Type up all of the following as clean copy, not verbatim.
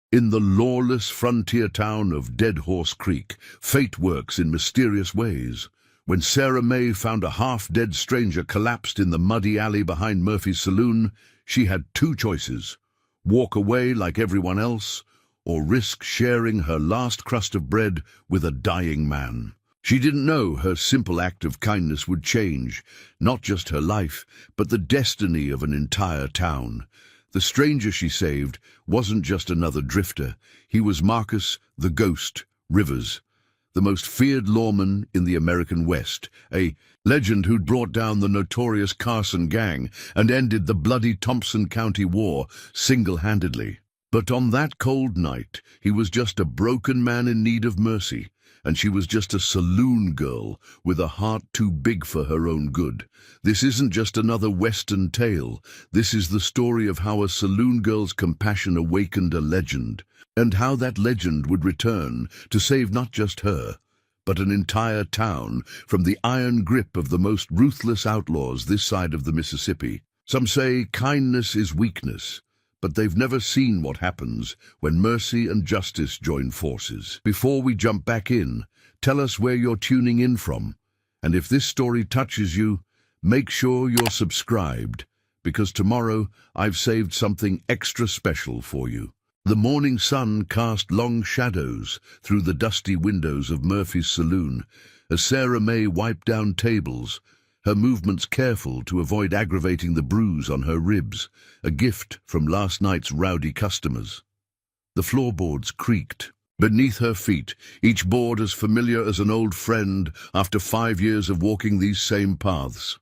In the lawless frontier town of Dead Horse Creek, fate works in mysterious ways. When Sarah May found a half-dead stranger collapsed in the muddy alley behind Murphy's Saloon, she had two choices: walk away like everyone else, or risk sharing her last crust of bread with a dying man. She didn't know her simple act of kindness would change, not just her life, but the destiny of an entire town. The stranger she saved wasn't just another drifter. He was Marcus, the Ghost, Rivers, the most feared lawman in the American West, a legend who'd brought down the notorious Carson gang and ended the bloody Thompson County War single-handedly. But on that cold night, he was just a broken man in need of mercy, and she was just a saloon girl with a heart too big for her own good. This isn't just another Western tale. This is the story of how a saloon girl's compassion awakened a legend, and how that legend would return to save not just her, but an entire town from the iron grip of the most ruthless outlaws this side of the Mississippi. Some say kindness is weakness, but they've never seen what happens when mercy and justice join forces. Before we jump back in, tell us where you're tuning in from, and if this story touches you, make sure you're subscribed, because tomorrow I've saved something extra special for you. The morning sun cast long shadows through the dusty windows of Murphy's Saloon as Sarah May wiped down tables, her movements careful to avoid aggravating the bruise on her ribs, a gift from last night's rowdy customers. The floorboards creaked beneath her feet, each board as familiar as an old friend after 5 years of walking these same paths.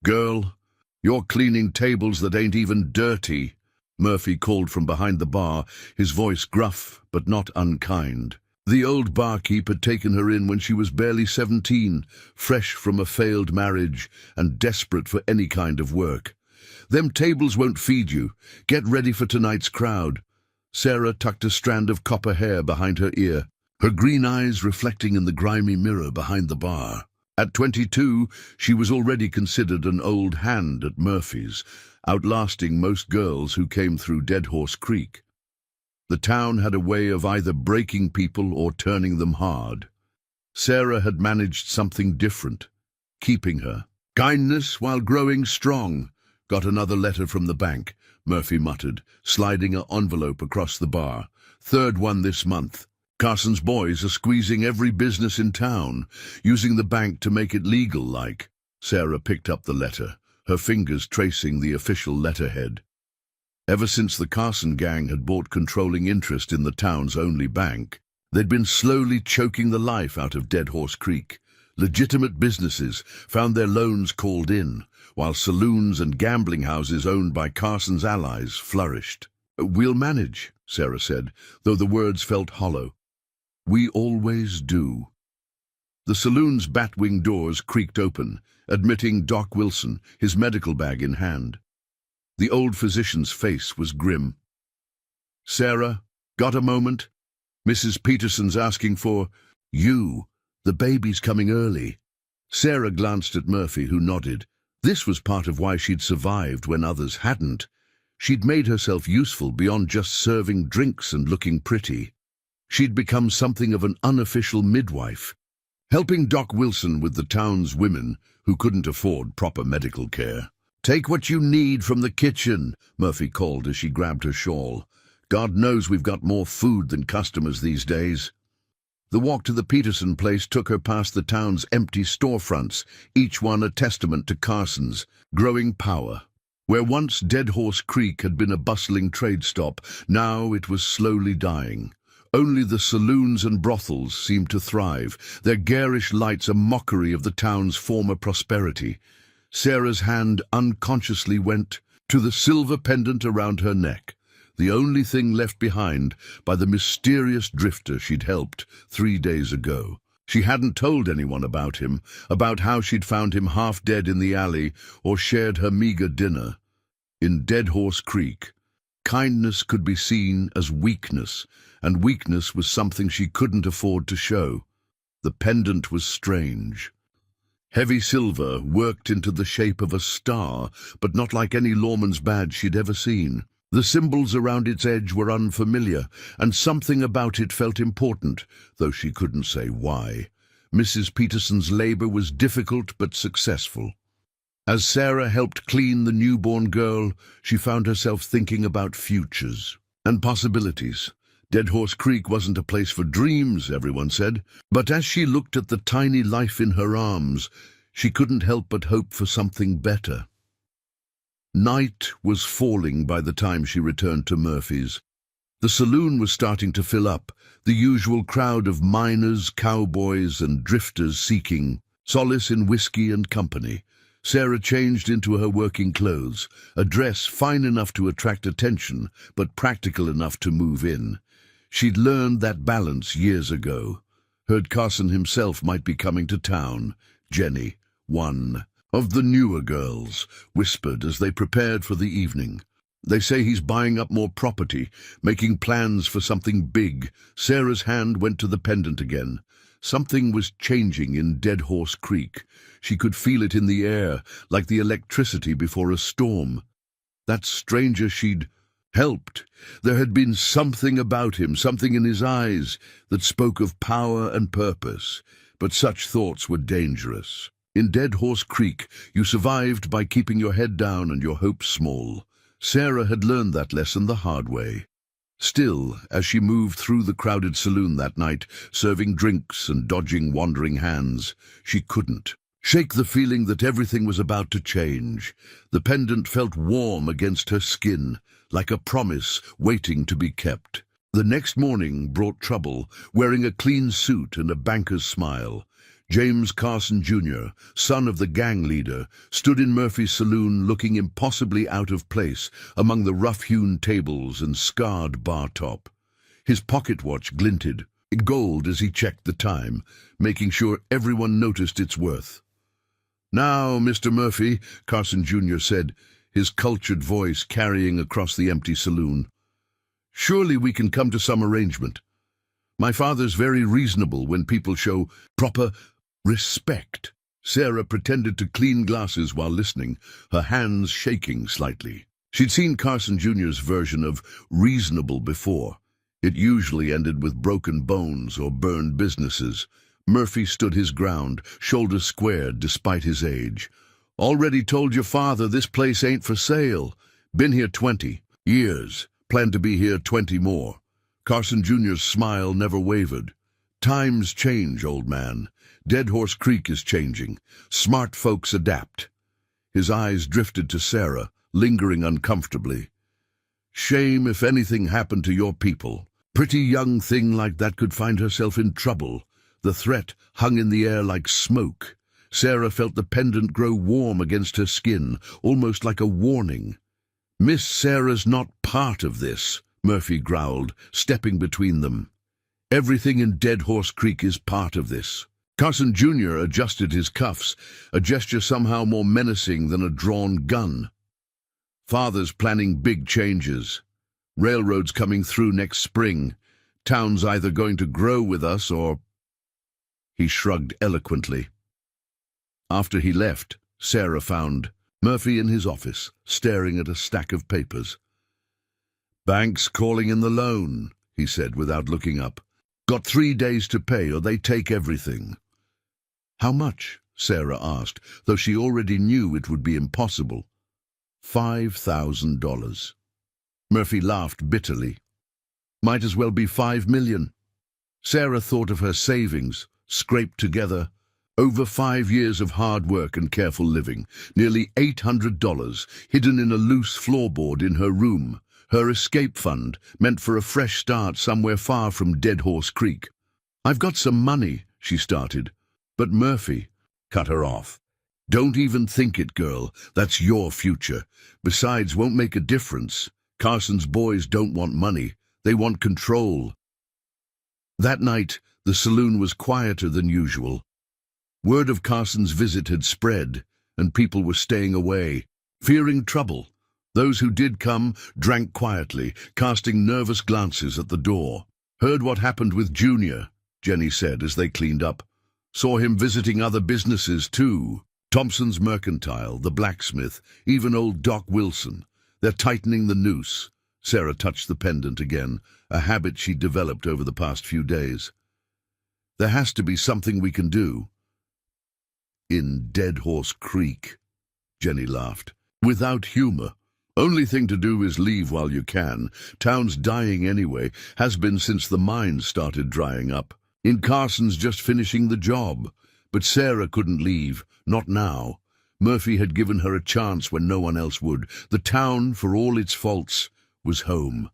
"Girl, you're cleaning tables that ain't even dirty," Murphy called from behind the bar, his voice gruff but not unkind. The old barkeep had taken her in when she was barely 17, fresh from a failed marriage and desperate for any kind of work. "Them tables won't feed you. Get ready for tonight's crowd." Sarah tucked a strand of copper hair behind her ear, her green eyes reflecting in the grimy mirror behind the bar. At 22, she was already considered an old hand at Murphy's, outlasting most girls who came through Dead Horse Creek. The town had a way of either breaking people or turning them hard. Sarah had managed something different, keeping her. "Kindness while growing strong." "Got another letter from the bank," Murphy muttered, sliding an envelope across the bar. "Third one this month. Carson's boys are squeezing every business in town, using the bank to make it legal like." Sarah picked up the letter, her fingers tracing the official letterhead. Ever since the Carson gang had bought controlling interest in the town's only bank, they'd been slowly choking the life out of Dead Horse Creek. Legitimate businesses found their loans called in, while saloons and gambling houses owned by Carson's allies flourished. "We'll manage," Sarah said, though the words felt hollow. "We always do." The saloon's batwing doors creaked open, admitting Doc Wilson, his medical bag in hand. The old physician's face was grim. "Sarah, got a moment? Mrs. Peterson's asking for you. The baby's coming early." Sarah glanced at Murphy, who nodded. This was part of why she'd survived when others hadn't. She'd made herself useful beyond just serving drinks and looking pretty. She'd become something of an unofficial midwife, helping Doc Wilson with the town's women who couldn't afford proper medical care. "Take what you need from the kitchen," Murphy called as she grabbed her shawl. "God knows we've got more food than customers these days." The walk to the Peterson place took her past the town's empty storefronts, each one a testament to Carson's growing power. Where once Dead Horse Creek had been a bustling trade stop, now it was slowly dying. Only the saloons and brothels seemed to thrive, their garish lights a mockery of the town's former prosperity. Sarah's hand unconsciously went to the silver pendant around her neck, the only thing left behind by the mysterious drifter she'd helped 3 days ago. She hadn't told anyone about him, about how she'd found him half dead in the alley or shared her meager dinner. In Dead Horse Creek, kindness could be seen as weakness, and weakness was something she couldn't afford to show. The pendant was strange. Heavy silver worked into the shape of a star, but not like any lawman's badge she'd ever seen. The symbols around its edge were unfamiliar, and something about it felt important, though she couldn't say why. Mrs. Peterson's labor was difficult but successful. As Sarah helped clean the newborn girl, she found herself thinking about futures and possibilities. Dead Horse Creek wasn't a place for dreams, everyone said, but as she looked at the tiny life in her arms, she couldn't help but hope for something better. Night was falling by the time she returned to Murphy's. The saloon was starting to fill up, the usual crowd of miners, cowboys, and drifters seeking solace in whiskey and company. Sarah changed into her working clothes, a dress fine enough to attract attention, but practical enough to move in. She'd learned that balance years ago. Heard Carson himself might be coming to town. Jenny, one of the newer girls, whispered as they prepared for the evening. They say he's buying up more property, making plans for something big. Sarah's hand went to the pendant again. Something was changing in Dead Horse Creek. She could feel it in the air, like the electricity before a storm. That stranger she'd helped. There had been something about him, something in his eyes, that spoke of power and purpose. But such thoughts were dangerous. In Dead Horse Creek, you survived by keeping your head down and your hopes small. Sarah had learned that lesson the hard way. Still, as she moved through the crowded saloon that night, serving drinks and dodging wandering hands, she couldn't shake the feeling that everything was about to change. The pendant felt warm against her skin, like a promise waiting to be kept. The next morning brought trouble, wearing a clean suit and a banker's smile. James Carson, Jr., son of the gang leader, stood in Murphy's saloon looking impossibly out of place among the rough-hewn tables and scarred bar top. His pocket watch glinted gold as he checked the time, making sure everyone noticed its worth. "Now, Mr. Murphy," Carson, Jr. said, his cultured voice carrying across the empty saloon. "Surely we can come to some arrangement. My father's very reasonable when people show proper respect." Sarah pretended to clean glasses while listening, her hands shaking slightly. She'd seen Carson Jr.'s version of reasonable before. It usually ended with broken bones or burned businesses. Murphy stood his ground, shoulders squared despite his age. "Already told your father this place ain't for sale. Been here 20 years. Plan to be here 20 more. Carson Jr.'s smile never wavered. "Times change, old man. Dead Horse Creek is changing. Smart folks adapt." His eyes drifted to Sarah, lingering uncomfortably. "Shame if anything happened to your people. Pretty young thing like that could find herself in trouble." The threat hung in the air like smoke. Sarah felt the pendant grow warm against her skin, almost like a warning. "Miss Sarah's not part of this," Murphy growled, stepping between them. "Everything in Dead Horse Creek is part of this." Carson Jr. adjusted his cuffs, a gesture somehow more menacing than a drawn gun. "Father's planning big changes. Railroads coming through next spring. Town's either going to grow with us or—" He shrugged eloquently. After he left, Sarah found Murphy in his office, staring at a stack of papers. "Bank's calling in the loan," he said without looking up. "Got 3 days to pay or they take everything." "How much?" Sarah asked, though she already knew it would be impossible. $5,000. Murphy laughed bitterly. "Might as well be 5 million. Sarah thought of her savings, scraped together. Over 5 years of hard work and careful living, nearly $800 hidden in a loose floorboard in her room. Her escape fund, meant for a fresh start somewhere far from Dead Horse Creek. "I've got some money," she started, but Murphy cut her off. "Don't even think it, girl. That's your future. Besides, won't make a difference. Carson's boys don't want money. They want control." That night, the saloon was quieter than usual. Word of Carson's visit had spread, and people were staying away, fearing trouble. Those who did come drank quietly, casting nervous glances at the door. "Heard what happened with Junior," Jenny said as they cleaned up. "Saw him visiting other businesses too. Thompson's Mercantile, the blacksmith, even old Doc Wilson. They're tightening the noose. Sarah touched the pendant again, a habit she'd developed over the past few days. There has to be something we can do. In Dead Horse Creek, Jenny laughed. Without humor. Only thing to do is leave while you can. Town's dying anyway, has been since the mines started drying up. Carson's just finishing the job. But Sarah couldn't leave, not now. Murphy had given her a chance when no one else would. The town, for all its faults, was home.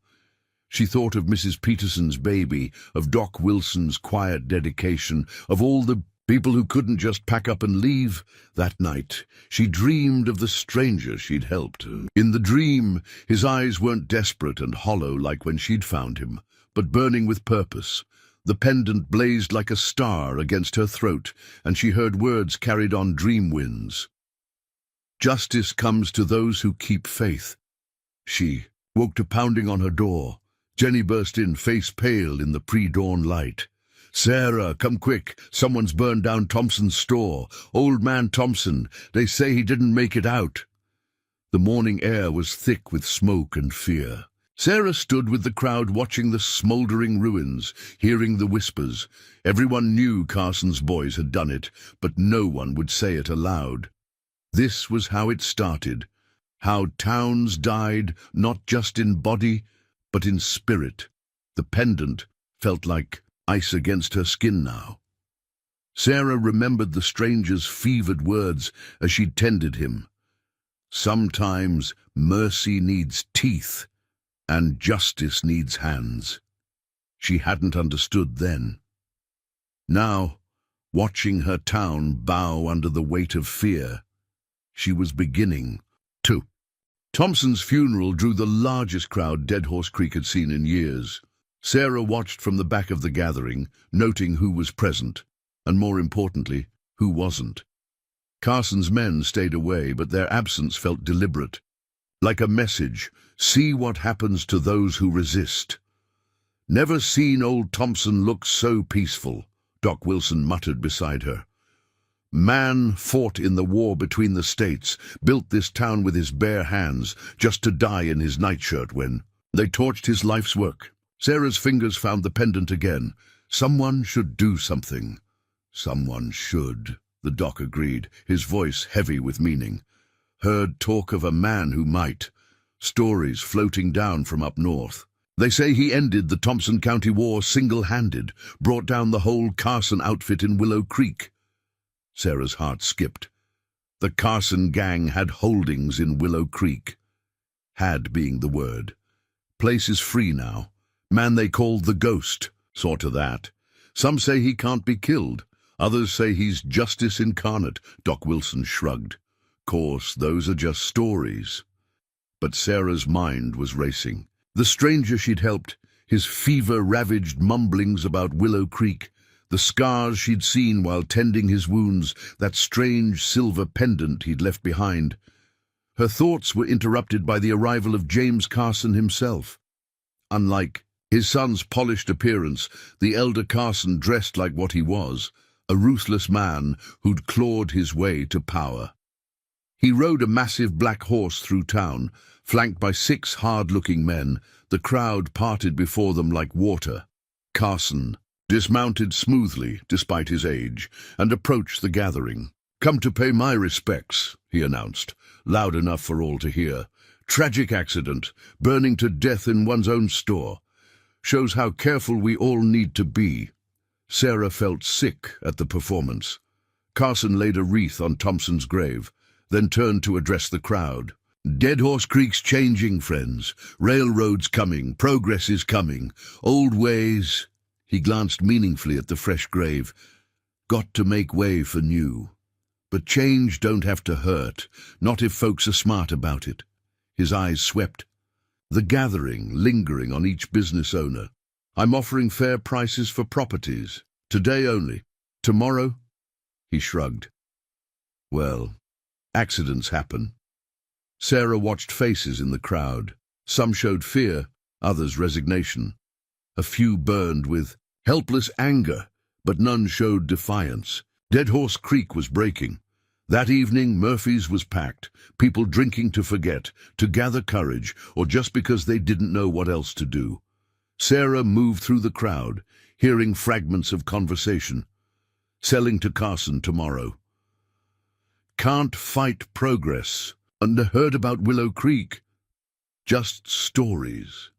She thought of Mrs. Peterson's baby, of Doc Wilson's quiet dedication, of all the people who couldn't just pack up and leave. That night, she dreamed of the stranger she'd helped. In the dream, his eyes weren't desperate and hollow like when she'd found him, but burning with purpose. The pendant blazed like a star against her throat, and she heard words carried on dream winds. Justice comes to those who keep faith. She woke to pounding on her door. Jenny burst in, face pale in the pre-dawn light. "Sarah, come quick. Someone's burned down Thompson's store. Old man Thompson. They say he didn't make it out." The morning air was thick with smoke and fear. Sarah stood with the crowd watching the smouldering ruins, hearing the whispers. Everyone knew Carson's boys had done it, but no one would say it aloud. This was how it started. How towns died, not just in body, but in spirit. The pendant felt like ice against her skin now. Sarah remembered the stranger's fevered words as she tended him. Sometimes mercy needs teeth, and justice needs hands. She hadn't understood then. Now, watching her town bow under the weight of fear, she was beginning to. Thompson's funeral drew the largest crowd Dead Horse Creek had seen in years. Sarah watched from the back of the gathering, noting who was present, and more importantly, who wasn't. Carson's men stayed away, but their absence felt deliberate. Like a message, see what happens to those who resist. "Never seen old Thompson look so peaceful," Doc Wilson muttered beside her. "Man fought in the war between the states, built this town with his bare hands, just to die in his nightshirt when they torched his life's work." Sarah's fingers found the pendant again. Someone should do something. Someone should, the doc agreed, his voice heavy with meaning. Heard talk of a man who might. Stories floating down from up north. They say he ended the Thompson County War single-handed, brought down the whole Carson outfit in Willow Creek. Sarah's heart skipped. The Carson gang had holdings in Willow Creek. Had being the word. Place is free now. Man they called the Ghost saw to that. Some say he can't be killed. Others say he's justice incarnate, Doc Wilson shrugged. Course, those are just stories. But Sarah's mind was racing. The stranger she'd helped, his fever-ravaged mumblings about Willow Creek, the scars she'd seen while tending his wounds, that strange silver pendant he'd left behind. Her thoughts were interrupted by the arrival of James Carson himself. Unlike his son's polished appearance, the elder Carson dressed like what he was, a ruthless man who'd clawed his way to power. He rode a massive black horse through town, flanked by 6 hard-looking men. The crowd parted before them like water. Carson dismounted smoothly, despite his age, and approached the gathering. "Come to pay my respects," he announced, loud enough for all to hear. "Tragic accident, burning to death in one's own store. Shows how careful we all need to be." Sarah felt sick at the performance. Carson laid a wreath on Thompson's grave, then turned to address the crowd. "Dead Horse Creek's changing, friends. Railroad's coming, progress is coming. Old ways—" He glanced meaningfully at the fresh grave. "Got to make way for new. But change don't have to hurt, not if folks are smart about it." His eyes swept the gathering, lingering on each business owner. "I'm offering fair prices for properties. Today only. Tomorrow?" He shrugged. "Well, accidents happen." Sarah watched faces in the crowd. Some showed fear, others resignation. A few burned with helpless anger, but none showed defiance. Dead Horse Creek was breaking. That evening, Murphy's was packed, people drinking to forget, to gather courage, or just because they didn't know what else to do. Sarah moved through the crowd, hearing fragments of conversation. Selling to Carson tomorrow. Can't fight progress. And heard about Willow Creek. Just stories.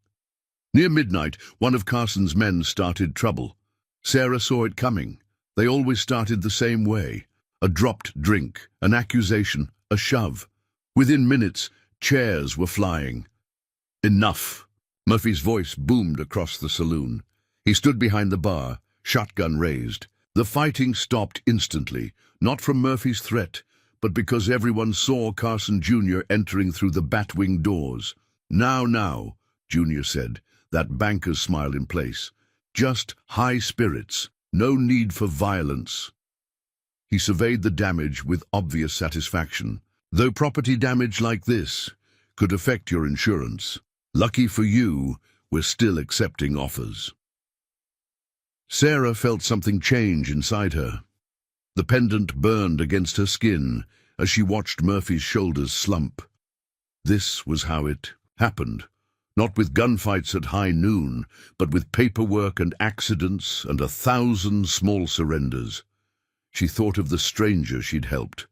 Near midnight, one of Carson's men started trouble. Sarah saw it coming. They always started the same way. A dropped drink, an accusation, a shove. Within minutes, chairs were flying. Enough! Murphy's voice boomed across the saloon. He stood behind the bar, shotgun raised. The fighting stopped instantly, not from Murphy's threat, but because everyone saw Carson Jr. entering through the bat-wing doors. Now, Jr. said, that banker's smile in place. Just high spirits, no need for violence. He surveyed the damage with obvious satisfaction. Though property damage like this could affect your insurance, lucky for you, we're still accepting offers. Sarah felt something change inside her. The pendant burned against her skin as she watched Murphy's shoulders slump. This was how it happened. Not with gunfights at high noon, but with paperwork and accidents and 1,000 small surrenders. She thought of the stranger she'd helped.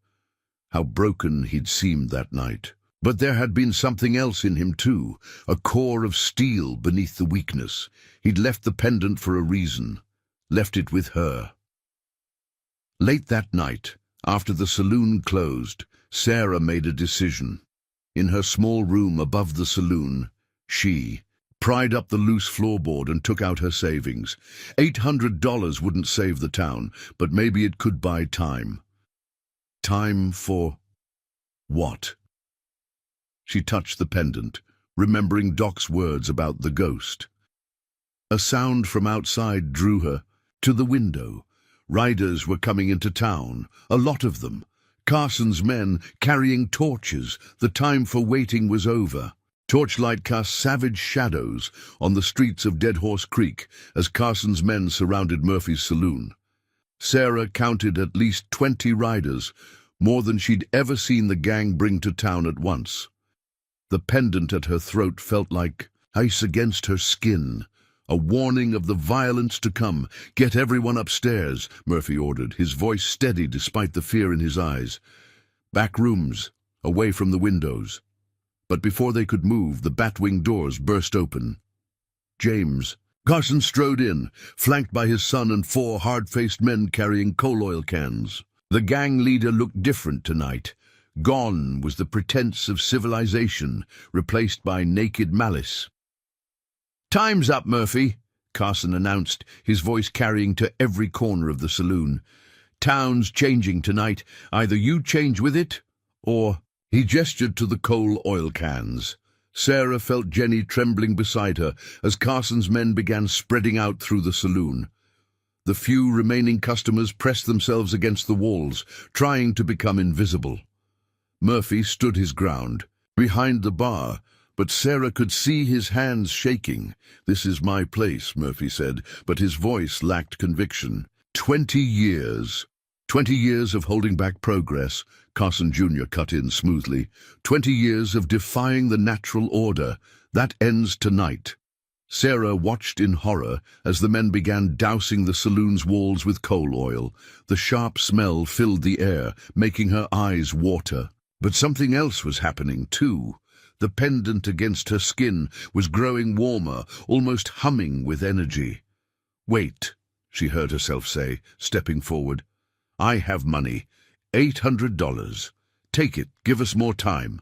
How broken he'd seemed that night. But there had been something else in him too, a core of steel beneath the weakness. He'd left the pendant for a reason, left it with her. Late that night, after the saloon closed, Sarah made a decision. In her small room above the saloon, she pried up the loose floorboard and took out her savings. $800 wouldn't save the town, but maybe it could buy time. Time for what? She touched the pendant, remembering Doc's words about the ghost. A sound from outside drew her to the window. Riders were coming into town, a lot of them. Carson's men carrying torches. The time for waiting was over. Torchlight cast savage shadows on the streets of Dead Horse Creek as Carson's men surrounded Murphy's saloon. Sarah counted at least 20 riders, more than she'd ever seen the gang bring to town at once. The pendant at her throat felt like ice against her skin, a warning of the violence to come. "Get everyone upstairs," Murphy ordered, his voice steady despite the fear in his eyes. Back rooms, away from the windows. But before they could move, the batwing doors burst open. James. Carson strode in, flanked by his son and 4 hard-faced men carrying coal oil cans. The gang leader looked different tonight. Gone was the pretense of civilization, replaced by naked malice. "Time's up, Murphy," Carson announced, his voice carrying to every corner of the saloon. "Town's changing tonight. Either you change with it, or—" He gestured to the coal oil cans. Sarah felt Jenny trembling beside her as Carson's men began spreading out through the saloon. The few remaining customers pressed themselves against the walls, trying to become invisible. Murphy stood his ground, behind the bar, but Sarah could see his hands shaking. "This is my place," Murphy said, but his voice lacked conviction. 20 years. 20 years of holding back progress, Carson Jr. cut in smoothly. 20 years of defying the natural order. That ends tonight. Sarah watched in horror as the men began dousing the saloon's walls with coal oil. The sharp smell filled the air, making her eyes water. But something else was happening, too. The pendant against her skin was growing warmer, almost humming with energy. "Wait," she heard herself say, stepping forward. "I have money. $800. Take it. Give us more time."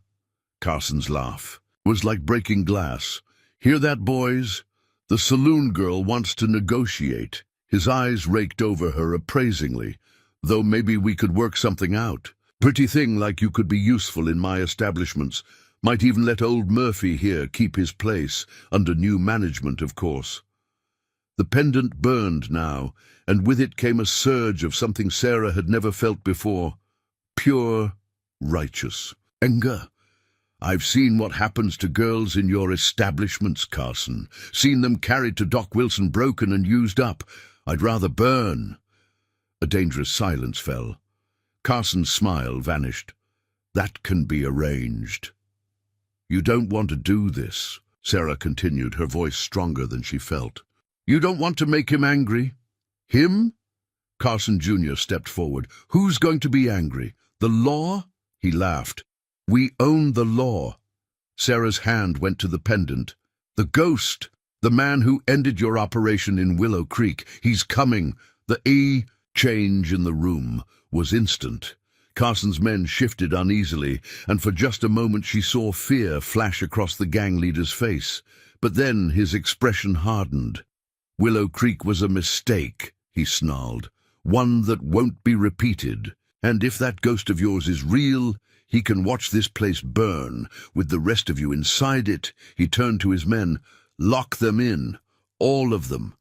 Carson's laugh was like breaking glass. "Hear that, boys? The saloon girl wants to negotiate." His eyes raked over her appraisingly. "Though maybe we could work something out. Pretty thing like you could be useful in my establishments. Might even let old Murphy here keep his place, under new management, of course." The pendant burned now, and with it came a surge of something Sarah had never felt before. Pure, righteous anger. "I've seen what happens to girls in your establishments, Carson. Seen them carried to Doc Wilson broken and used up. I'd rather burn." A dangerous silence fell. Carson's smile vanished. That can be arranged. You don't want to do this, Sarah continued, her voice stronger than she felt. You don't want to make him angry? Him? Carson Jr. stepped forward. Who's going to be angry? The law? He laughed. We own the law. Sarah's hand went to the pendant. The ghost, the man who ended your operation in Willow Creek. He's coming. The change in the room was instant. Carson's men shifted uneasily, and for just a moment she saw fear flash across the gang leader's face. But then his expression hardened. Willow Creek was a mistake, he snarled. One that won't be repeated. And if that ghost of yours is real, he can watch this place burn, with the rest of you inside it. He turned to his men. Lock them in. All of them.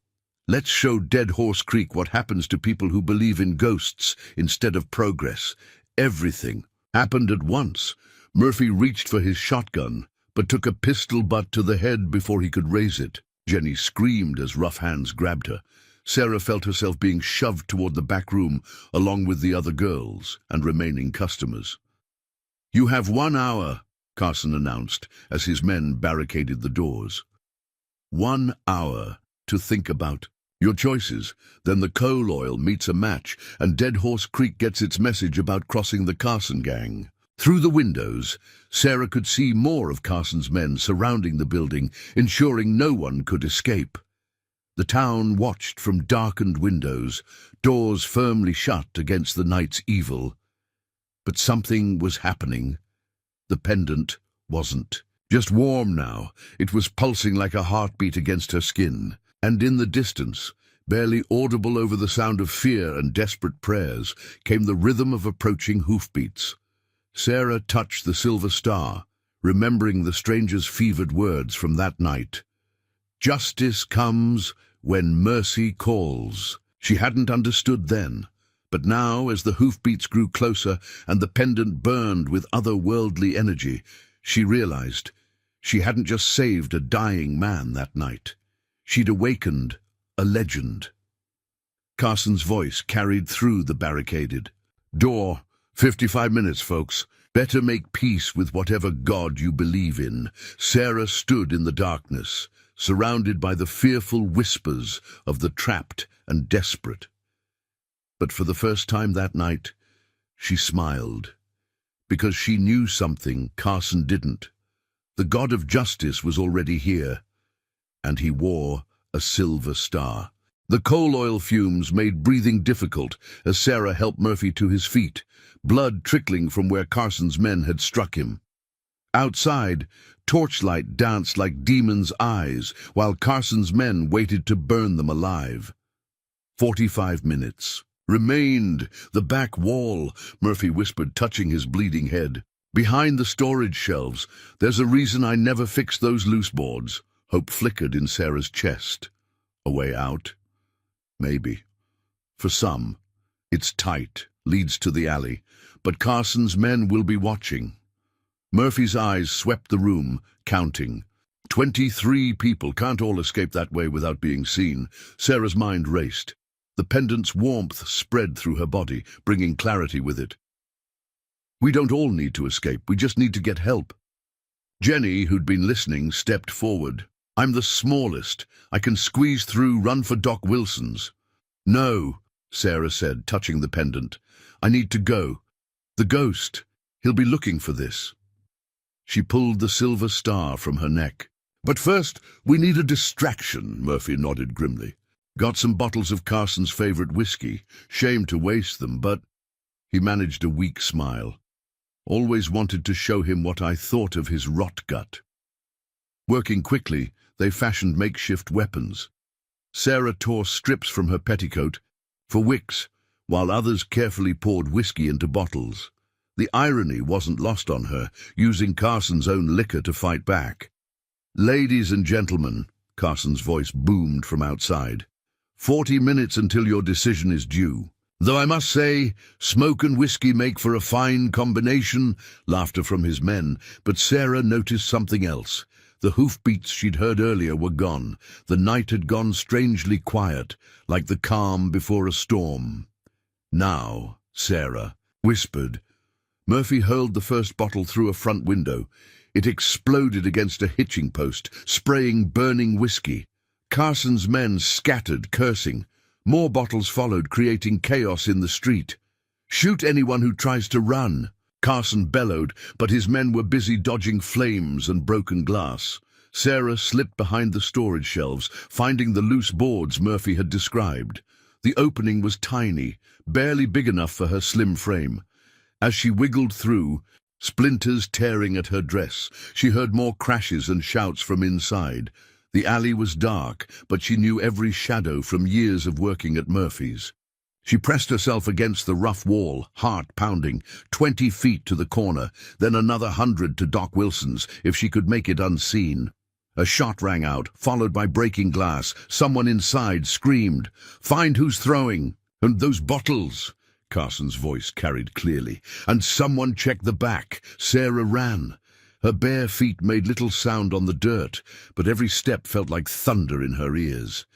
Let's show Dead Horse Creek what happens to people who believe in ghosts instead of progress. Everything happened at once. Murphy reached for his shotgun, but took a pistol butt to the head before he could raise it. Jenny screamed as rough hands grabbed her. Sarah felt herself being shoved toward the back room, along with the other girls and remaining customers. You have 1 hour, Carson announced, as his men barricaded the doors. 1 hour to think about your choices. Then the coal oil meets a match, and Dead Horse Creek gets its message about crossing the Carson gang. Through the windows, Sarah could see more of Carson's men surrounding the building, ensuring no one could escape. The town watched from darkened windows, doors firmly shut against the night's evil. But something was happening. The pendant wasn't. Just warm now, it was pulsing like a heartbeat against her skin. And in the distance, barely audible over the sound of fear and desperate prayers, came the rhythm of approaching hoofbeats. Sarah touched the silver star, remembering the stranger's fevered words from that night. Justice comes when mercy calls. She hadn't understood then, but now, as the hoofbeats grew closer and the pendant burned with otherworldly energy, she realized she hadn't just saved a dying man that night. She'd awakened a legend. Carson's voice carried through the barricaded door. 55 minutes, folks. Better make peace with whatever God you believe in. Sarah stood in the darkness, surrounded by the fearful whispers of the trapped and desperate. But for the first time that night, she smiled, because she knew something Carson didn't. The God of justice was already here, and he wore a silver star. The coal oil fumes made breathing difficult as Sarah helped Murphy to his feet, blood trickling from where Carson's men had struck him. Outside, torchlight danced like demons' eyes, while Carson's men waited to burn them alive. 45 minutes remained. The back wall, Murphy whispered, touching his bleeding head. Behind the storage shelves, there's a reason I never fixed those loose boards. Hope flickered in Sarah's chest. A way out? Maybe. For some, it's tight, leads to the alley, but Carson's men will be watching. Murphy's eyes swept the room, counting. 23 people can't all escape that way without being seen. Sarah's mind raced. The pendant's warmth spread through her body, bringing clarity with it. We don't all need to escape, we just need to get help. Jenny, who'd been listening, stepped forward. I'm the smallest. I can squeeze through, run for Doc Wilson's. No, Sarah said, touching the pendant. I need to go. The ghost. He'll be looking for this. She pulled the silver star from her neck. But first, we need a distraction, Murphy nodded grimly. Got some bottles of Carson's favorite whiskey. Shame to waste them, but... He managed a weak smile. Always wanted to show him what I thought of his rot gut. Working quickly, they fashioned makeshift weapons. Sarah tore strips from her petticoat for wicks, while others carefully poured whiskey into bottles. The irony wasn't lost on her, using Carson's own liquor to fight back. Ladies and gentlemen, Carson's voice boomed from outside. 40 minutes until your decision is due. Though I must say, smoke and whiskey make for a fine combination, laughter from his men, but Sarah noticed something else. The hoofbeats she'd heard earlier were gone. The night had gone strangely quiet, like the calm before a storm. Now, Sarah, whispered. Murphy hurled the first bottle through a front window. It exploded against a hitching post, spraying burning whiskey. Carson's men scattered, cursing. More bottles followed, creating chaos in the street. "Shoot anyone who tries to run," Carson bellowed, but his men were busy dodging flames and broken glass. Sarah slipped behind the storage shelves, finding the loose boards Murphy had described. The opening was tiny, barely big enough for her slim frame. As she wiggled through, splinters tearing at her dress, she heard more crashes and shouts from inside. The alley was dark, but she knew every shadow from years of working at Murphy's. She pressed herself against the rough wall, heart pounding, 20 feet to the corner, then another 100 to Doc Wilson's, if she could make it unseen. A shot rang out, followed by breaking glass. Someone inside screamed, "Find who's throwing!" "And those bottles!" Carson's voice carried clearly. "And someone check the back." Sarah ran. Her bare feet made little sound on the dirt, but every step felt like thunder in her ears.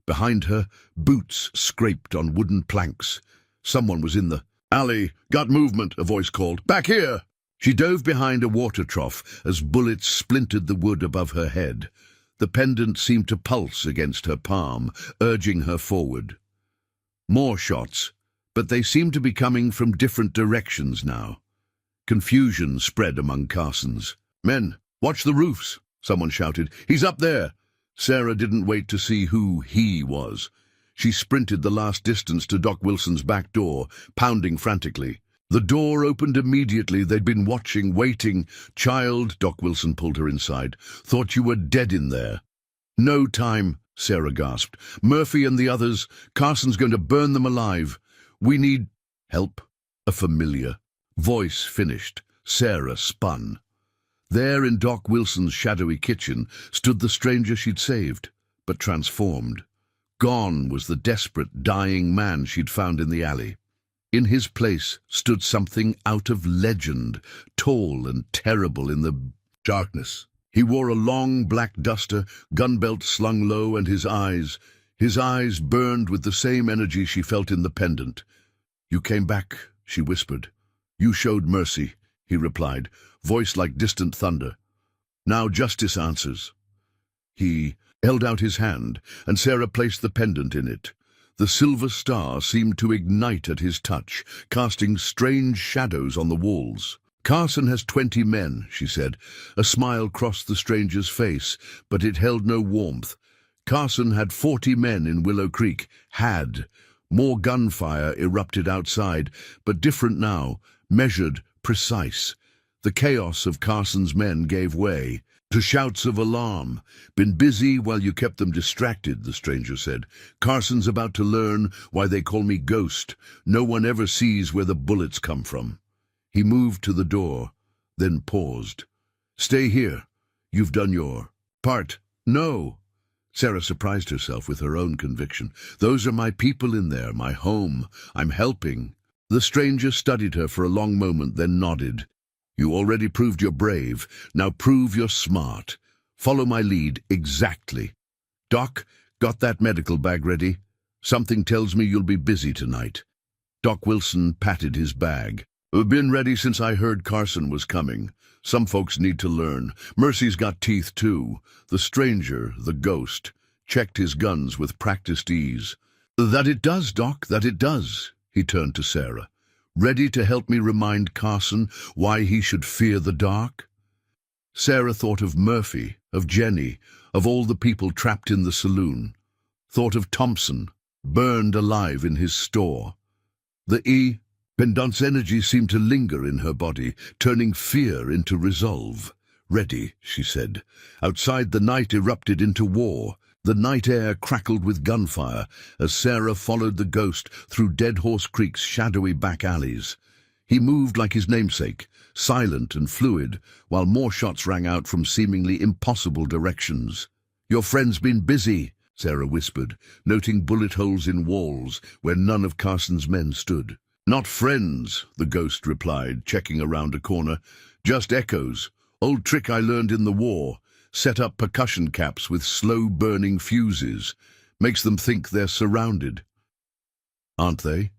Behind her, boots scraped on wooden planks. Someone was in the alley. "Got movement," a voice called. "Back here!" She dove behind a water trough as bullets splintered the wood above her head. The pendant seemed to pulse against her palm, urging her forward. More shots, but they seemed to be coming from different directions now. Confusion spread among Carsons. "Men, watch the roofs," someone shouted. "He's up there." Sarah didn't wait to see who he was. She sprinted the last distance to Doc Wilson's back door, pounding frantically. The door opened immediately. They'd been watching, waiting. "Child," Doc Wilson pulled her inside. "Thought you were dead in there." "No time," Sarah gasped. "Murphy and the others. Carson's going to burn them alive. We need help." A familiar voice finished. Sarah spun. There in Doc Wilson's shadowy kitchen stood the stranger she'd saved, but transformed. Gone was the desperate, dying man she'd found in the alley. In his place stood something out of legend, tall and terrible in the darkness. He wore a long black duster, gun belt slung low, and his eyes burned with the same energy she felt in the pendant. "You came back," she whispered. "You showed mercy," he replied, voice like distant thunder. "Now justice answers." He held out his hand, and Sarah placed the pendant in it. The silver star seemed to ignite at his touch, casting strange shadows on the walls. "Carson has 20 men," she said. A smile crossed the stranger's face, but it held no warmth. Carson had 40 men in Willow Creek. Had. More gunfire erupted outside, but different now, measured, precise. The chaos of Carson's men gave way to shouts of alarm. "Been busy while you kept them distracted," the stranger said. "Carson's about to learn why they call me Ghost. No one ever sees where the bullets come from." He moved to the door, then paused. "Stay here. You've done your part." "No." Sarah surprised herself with her own conviction. "Those are my people in there, my home. I'm helping." The stranger studied her for a long moment, then nodded. "You already proved you're brave. Now prove you're smart. Follow my lead exactly. Doc, got that medical bag ready? Something tells me you'll be busy tonight." Doc Wilson patted his bag. "Been ready since I heard Carson was coming. Some folks need to learn. Mercy's got teeth too." The stranger, the ghost, checked his guns with practiced ease. "That it does, Doc, that it does." He turned to Sarah. "Ready to help me remind Carson why he should fear the dark?" Sarah thought of Murphy, of Jenny, of all the people trapped in the saloon. Thought of Thompson, burned alive in his store. The pendant's energy seemed to linger in her body, turning fear into resolve. "Ready," she said. Outside, the night erupted into war. The night air crackled with gunfire as Sarah followed the ghost through Dead Horse Creek's shadowy back alleys. He moved like his namesake, silent and fluid, while more shots rang out from seemingly impossible directions. "Your friend's been busy," Sarah whispered, noting bullet holes in walls where none of Carson's men stood. "Not friends," the ghost replied, checking around a corner. "Just echoes. Old trick I learned in the war. Set up percussion caps with slow-burning fuses. Makes them think they're surrounded." "Aren't they?"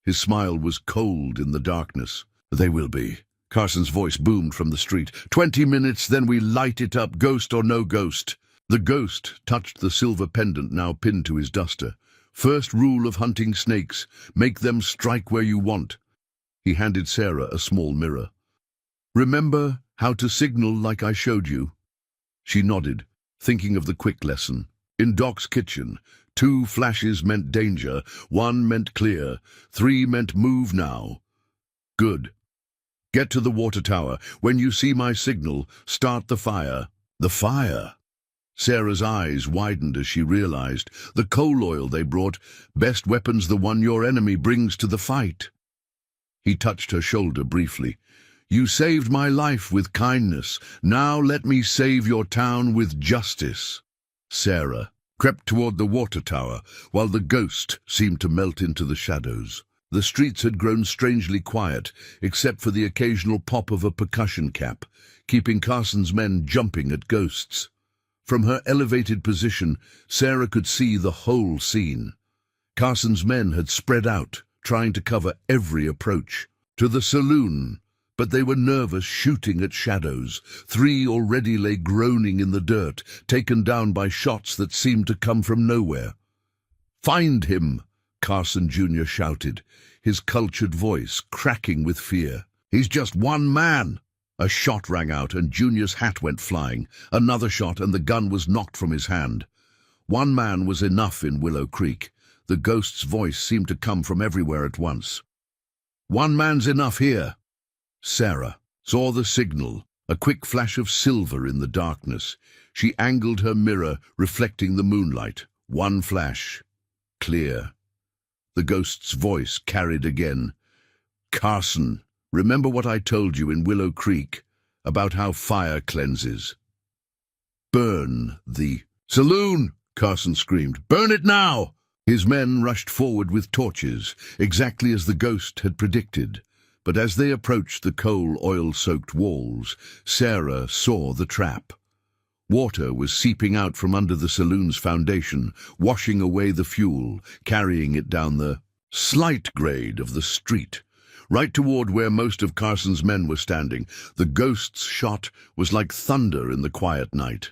His smile was cold in the darkness. "They will be." Carson's voice boomed from the street. 20 minutes, then we light it up, ghost or no ghost." The ghost touched the silver pendant now pinned to his duster. "First rule of hunting snakes, make them strike where you want." He handed Sarah a small mirror. "Remember how to signal like I showed you?" She nodded, thinking of the quick lesson. In Doc's kitchen, 2 flashes meant danger, 1 meant clear, 3 meant move now. "Good. Get to the water tower. When you see my signal, start the fire." "The fire?" Sarah's eyes widened as she realized. "The coal oil they brought. Best weapon's the one your enemy brings to the fight." He touched her shoulder briefly. "You saved my life with kindness. Now let me save your town with justice." Sarah crept toward the water tower, while the ghost seemed to melt into the shadows. The streets had grown strangely quiet, except for the occasional pop of a percussion cap, keeping Carson's men jumping at ghosts. From her elevated position, Sarah could see the whole scene. Carson's men had spread out, trying to cover every approach. To the saloon, but they were nervous, shooting at shadows. 3 already lay groaning in the dirt, taken down by shots that seemed to come from nowhere. "Find him!" Carson Jr. shouted, his cultured voice cracking with fear. "He's just one man!" A shot rang out and Junior's hat went flying. Another shot and the gun was knocked from his hand. One man was enough in Willow Creek. The ghost's voice seemed to come from everywhere at once. "One man's enough here." Sarah saw the signal, a quick flash of silver in the darkness. She angled her mirror, reflecting the moonlight. 1 flash. Clear. The ghost's voice carried again. "Carson, remember what I told you in Willow Creek about how fire cleanses? Burn the saloon!" Carson screamed. "Burn it now!" His men rushed forward with torches, exactly as the ghost had predicted. But as they approached the coal oil-soaked walls, Sarah saw the trap. Water was seeping out from under the saloon's foundation, washing away the fuel, carrying it down the slight grade of the street. Right toward where most of Carson's men were standing, the ghost's shot was like thunder in the quiet night.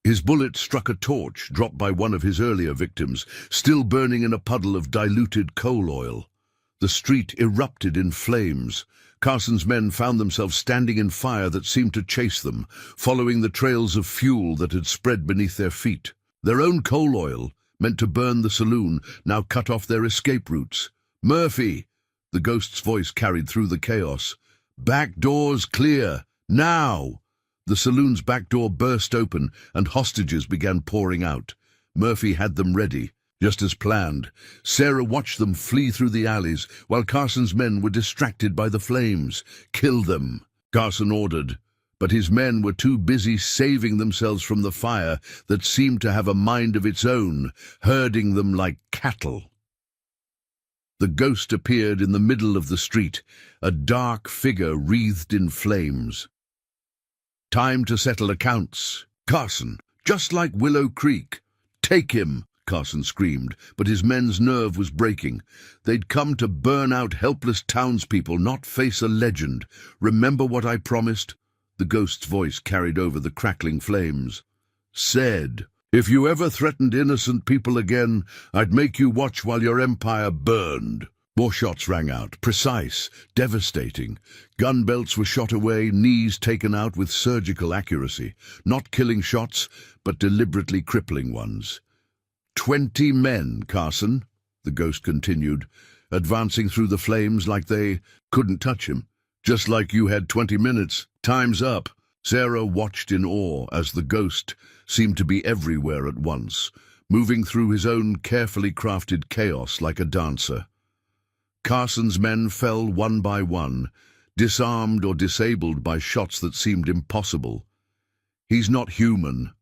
His bullet struck a torch dropped by one of his earlier victims, still burning in a puddle of diluted coal oil. The street erupted in flames. Carson's men found themselves standing in fire that seemed to chase them, following the trails of fuel that had spread beneath their feet. Their own coal oil, meant to burn the saloon, now cut off their escape routes. "Murphy!" The ghost's voice carried through the chaos. "Back doors clear! Now!" The saloon's back door burst open, and hostages began pouring out. Murphy had them ready, just as planned. Sarah watched them flee through the alleys, while Carson's men were distracted by the flames. "Kill them," Carson ordered, but his men were too busy saving themselves from the fire that seemed to have a mind of its own, herding them like cattle. The ghost appeared in the middle of the street, a dark figure wreathed in flames. "Time to settle accounts. Carson, just like Willow Creek." "Take him!" Carson screamed, but his men's nerve was breaking. They'd come to burn out helpless townspeople, not face a legend. "Remember what I promised?" The ghost's voice carried over the crackling flames. "Said, if you ever threatened innocent people again, I'd make you watch while your empire burned." More shots rang out, precise, devastating. Gun belts were shot away, knees taken out with surgical accuracy. Not killing shots, but deliberately crippling ones. 20 men, Carson, the ghost continued, advancing through the flames like they couldn't touch him. "Just like you had 20 minutes. Time's up." Sarah watched in awe as the ghost seemed to be everywhere at once, moving through his own carefully crafted chaos like a dancer. Carson's men fell one by one, disarmed or disabled by shots that seemed impossible. "He's not human,"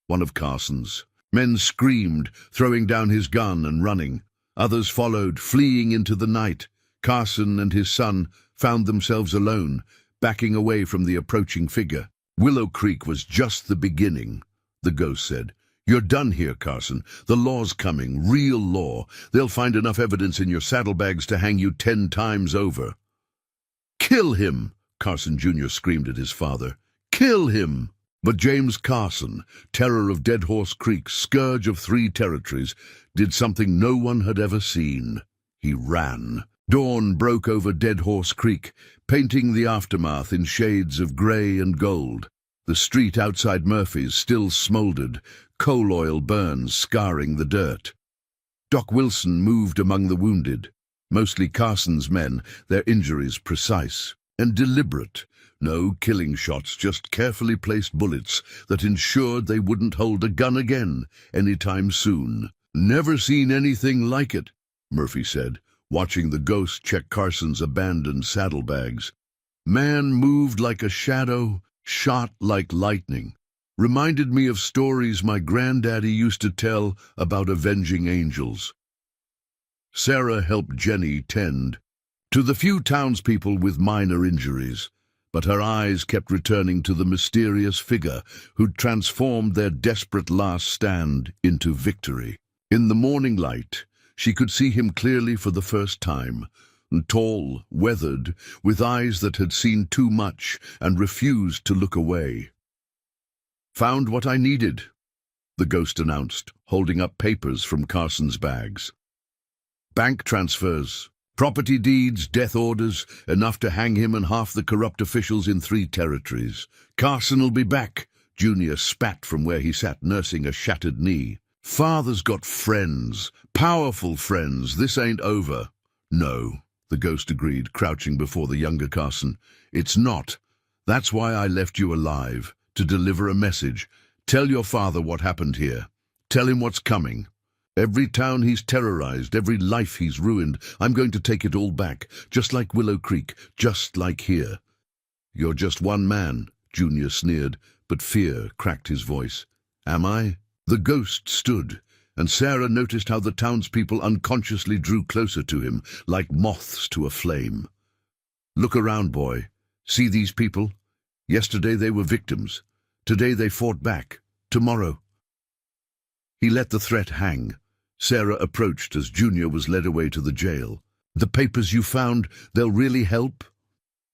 one of Carson's. Men screamed, throwing down his gun and running. Others followed, fleeing into the night. Carson and his son found themselves alone, backing away from the approaching figure. "Willow Creek was just the beginning," the ghost said. You're done here, Carson. The law's coming, real law. They'll find enough evidence in your saddlebags to hang you 10 times over. Kill him, Carson Jr. screamed at his father. Kill him! But James Carson, terror of Dead Horse Creek, scourge of 3 territories, did something no one had ever seen. He ran. Dawn broke over Dead Horse Creek, painting the aftermath in shades of grey and gold. The street outside Murphy's still smouldered, coal oil burns scarring the dirt. Doc Wilson moved among the wounded, mostly Carson's men, their injuries precise and deliberate. No killing shots, just carefully placed bullets that ensured they wouldn't hold a gun again anytime soon. Never seen anything like it, Murphy said, watching the ghost check Carson's abandoned saddlebags. Man moved like a shadow, shot like lightning. Reminded me of stories my granddaddy used to tell about avenging angels. Sarah helped Jenny tend to the few townspeople with minor injuries, but her eyes kept returning to the mysterious figure who'd transformed their desperate last stand into victory. In the morning light, she could see him clearly for the first time, tall, weathered, with eyes that had seen too much and refused to look away. "Found what I needed," the ghost announced, holding up papers from Carson's bags. "Bank transfers, property deeds, death orders, enough to hang him and half the corrupt officials in 3 territories. Carson'll be back," Junior spat from where he sat nursing a shattered knee. "Father's got friends, powerful friends. This ain't over." "No," the ghost agreed, crouching before the younger Carson. "It's not. That's why I left you alive, to deliver a message. Tell your father what happened here. Tell him what's coming. Every town he's terrorized, every life he's ruined, I'm going to take it all back, just like Willow Creek, just like here." "You're just one man," Junior sneered, but fear cracked his voice. "Am I?" The ghost stood, and Sarah noticed how the townspeople unconsciously drew closer to him, like moths to a flame. "Look around, boy. See these people? Yesterday they were victims. Today they fought back. Tomorrow—" He let the threat hang. Sarah approached as Junior was led away to the jail. "The papers you found, they'll really help?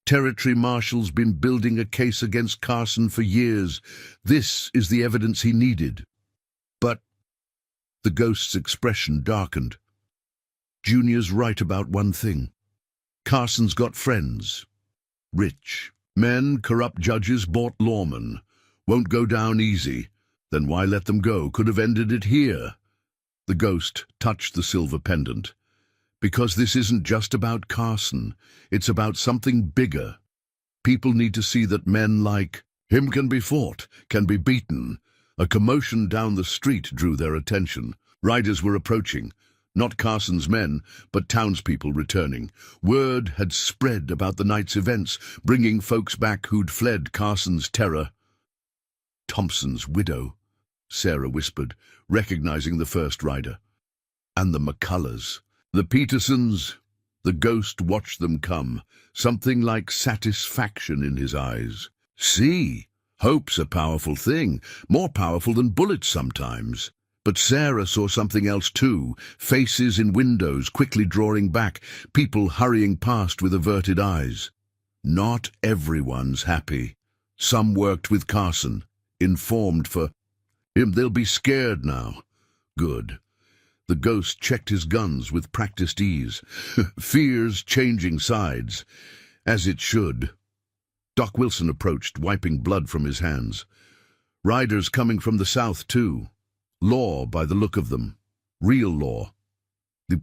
Territory Marshal's been building a case against Carson for years. This is the evidence he needed." "But—" the ghost's expression darkened. "Junior's right about one thing. Carson's got friends. Rich. Men, corrupt judges, bought lawmen. Won't go down easy. Then why let them go? Could have ended it here." The ghost touched the silver pendant. "Because this isn't just about Carson. It's about something bigger. People need to see that men like him can be fought, can be beaten." A commotion down the street drew their attention. Riders were approaching. Not Carson's men, but townspeople returning. Word had spread about the night's events, bringing folks back who'd fled Carson's terror. "Thompson's widow," Sarah whispered, recognizing the first rider. "And the McCullers. The Petersons." The ghost watched them come, something like satisfaction in his eyes. "See, hope's a powerful thing, more powerful than bullets sometimes." But Sarah saw something else too, faces in windows quickly drawing back, people hurrying past with averted eyes. Not everyone's happy. Some worked with Carson, informed for him. They'll be scared now. Good. The ghost checked his guns with practiced ease. Fears changing sides, as it should. Doc Wilson approached, wiping blood from his hands. Riders coming from the south too. Law by the look of them. Real law. The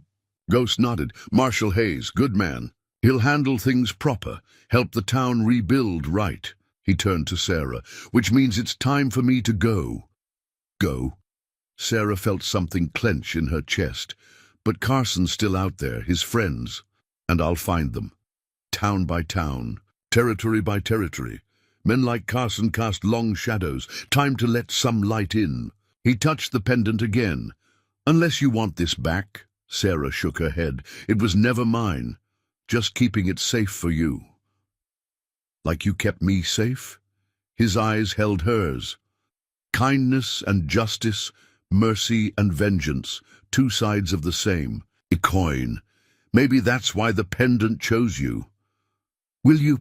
ghost nodded. "Marshal Hayes, good man. He'll handle things proper, help the town rebuild right." He turned to Sarah. "Which means it's time for me to go." "Go?" Sarah felt something clench in her chest. "But Carson's still out there, his friends. And I'll find them. Town by town, territory by territory. Men like Carson cast long shadows. Time to let some light in." He touched the pendant again. "Unless you want this back," Sarah shook her head. "It was never mine. Just keeping it safe for you." "Like you kept me safe?" His eyes held hers. Kindness and justice, mercy and vengeance, two sides of the same. A coin. Maybe that's why the pendant chose you. Will you...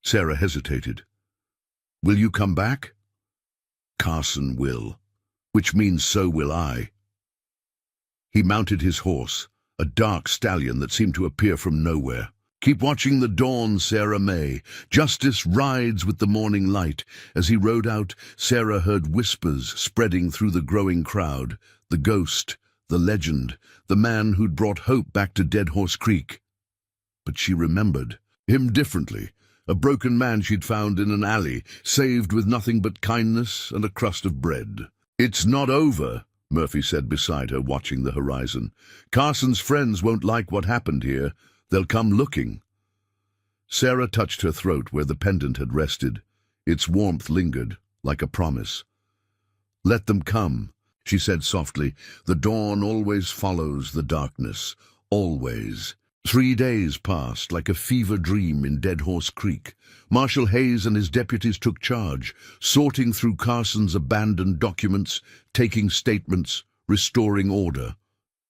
Sarah hesitated. Will you come back? Carson will. Which means so will I. He mounted his horse, a dark stallion that seemed to appear from nowhere. Keep watching the dawn, Sarah May. Justice rides with the morning light. As he rode out, Sarah heard whispers spreading through the growing crowd. The ghost, the legend, the man who'd brought hope back to Dead Horse Creek. But she remembered him differently. A broken man she'd found in an alley, saved with nothing but kindness and a crust of bread. It's not over, Murphy said beside her, watching the horizon. Carson's friends won't like what happened here. They'll come looking. Sarah touched her throat where the pendant had rested. Its warmth lingered, like a promise. Let them come, she said softly. The dawn always follows the darkness. Always. 3 days passed like a fever dream in Dead Horse Creek. Marshal Hayes and his deputies took charge, sorting through Carson's abandoned documents, taking statements, restoring order.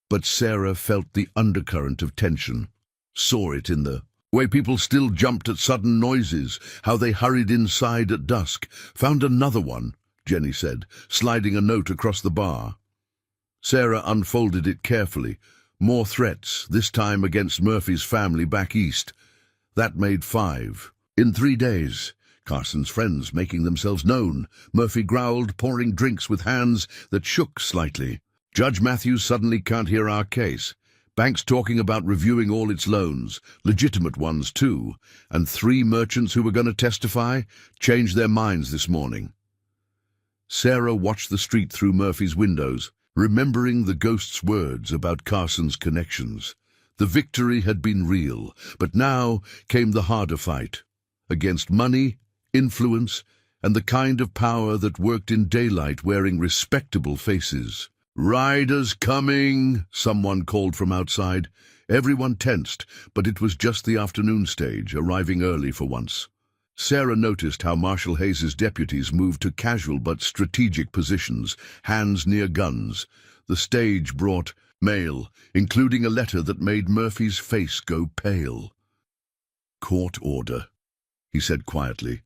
But Sarah felt the undercurrent of tension, saw it in the way people still jumped at sudden noises, how they hurried inside at dusk. Found another one, Jenny said, sliding a note across the bar. Sarah unfolded it carefully. More threats, this time against Murphy's family back east. That made 5. In 3 days, Carson's friends making themselves known. Murphy growled, pouring drinks with hands that shook slightly. Judge Matthews suddenly can't hear our case. Bank's talking about reviewing all its loans, legitimate ones too, and 3 merchants who were going to testify changed their minds this morning. Sarah watched the street through Murphy's windows, remembering the ghost's words about Carson's connections. The victory had been real, but now came the harder fight, against money, influence, and the kind of power that worked in daylight wearing respectable faces. "Riders coming," someone called from outside. Everyone tensed, but it was just the afternoon stage, arriving early for once. Sarah noticed how Marshal Hayes's deputies moved to casual but strategic positions, hands near guns. The stage brought mail, including a letter that made Murphy's face go pale. "Court order," he said quietly.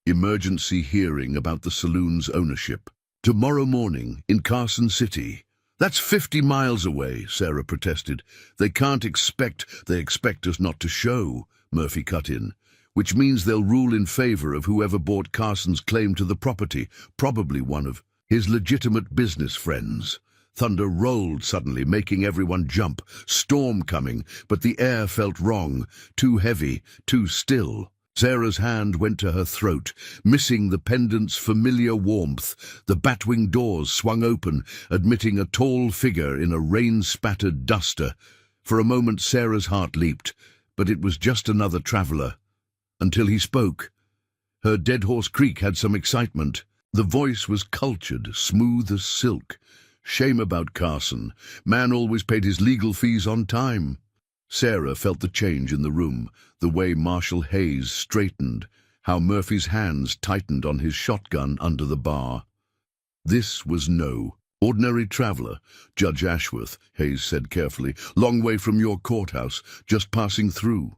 "Emergency hearing about the saloon's ownership. Tomorrow morning in Carson City." "That's 50 miles away," Sarah protested. They expect us not to show," Murphy cut in. "Which means they'll rule in favor of whoever bought Carson's claim to the property, probably one of his legitimate business friends." Thunder rolled suddenly, making everyone jump. Storm coming, but the air felt wrong, too heavy, too still. Sarah's hand went to her throat, missing the pendant's familiar warmth. The batwing doors swung open, admitting a tall figure in a rain-spattered duster. For a moment Sarah's heart leaped, but it was just another traveler. Until he spoke. Her Dead Horse Creek had some excitement. The voice was cultured, smooth as silk. "Shame about Carson. Man always paid his legal fees on time." Sarah felt the change in the room, the way Marshal Hayes straightened, how Murphy's hands tightened on his shotgun under the bar. This was no ordinary traveler, Judge Ashworth, Hayes said carefully. "Long way from your courthouse, just passing through."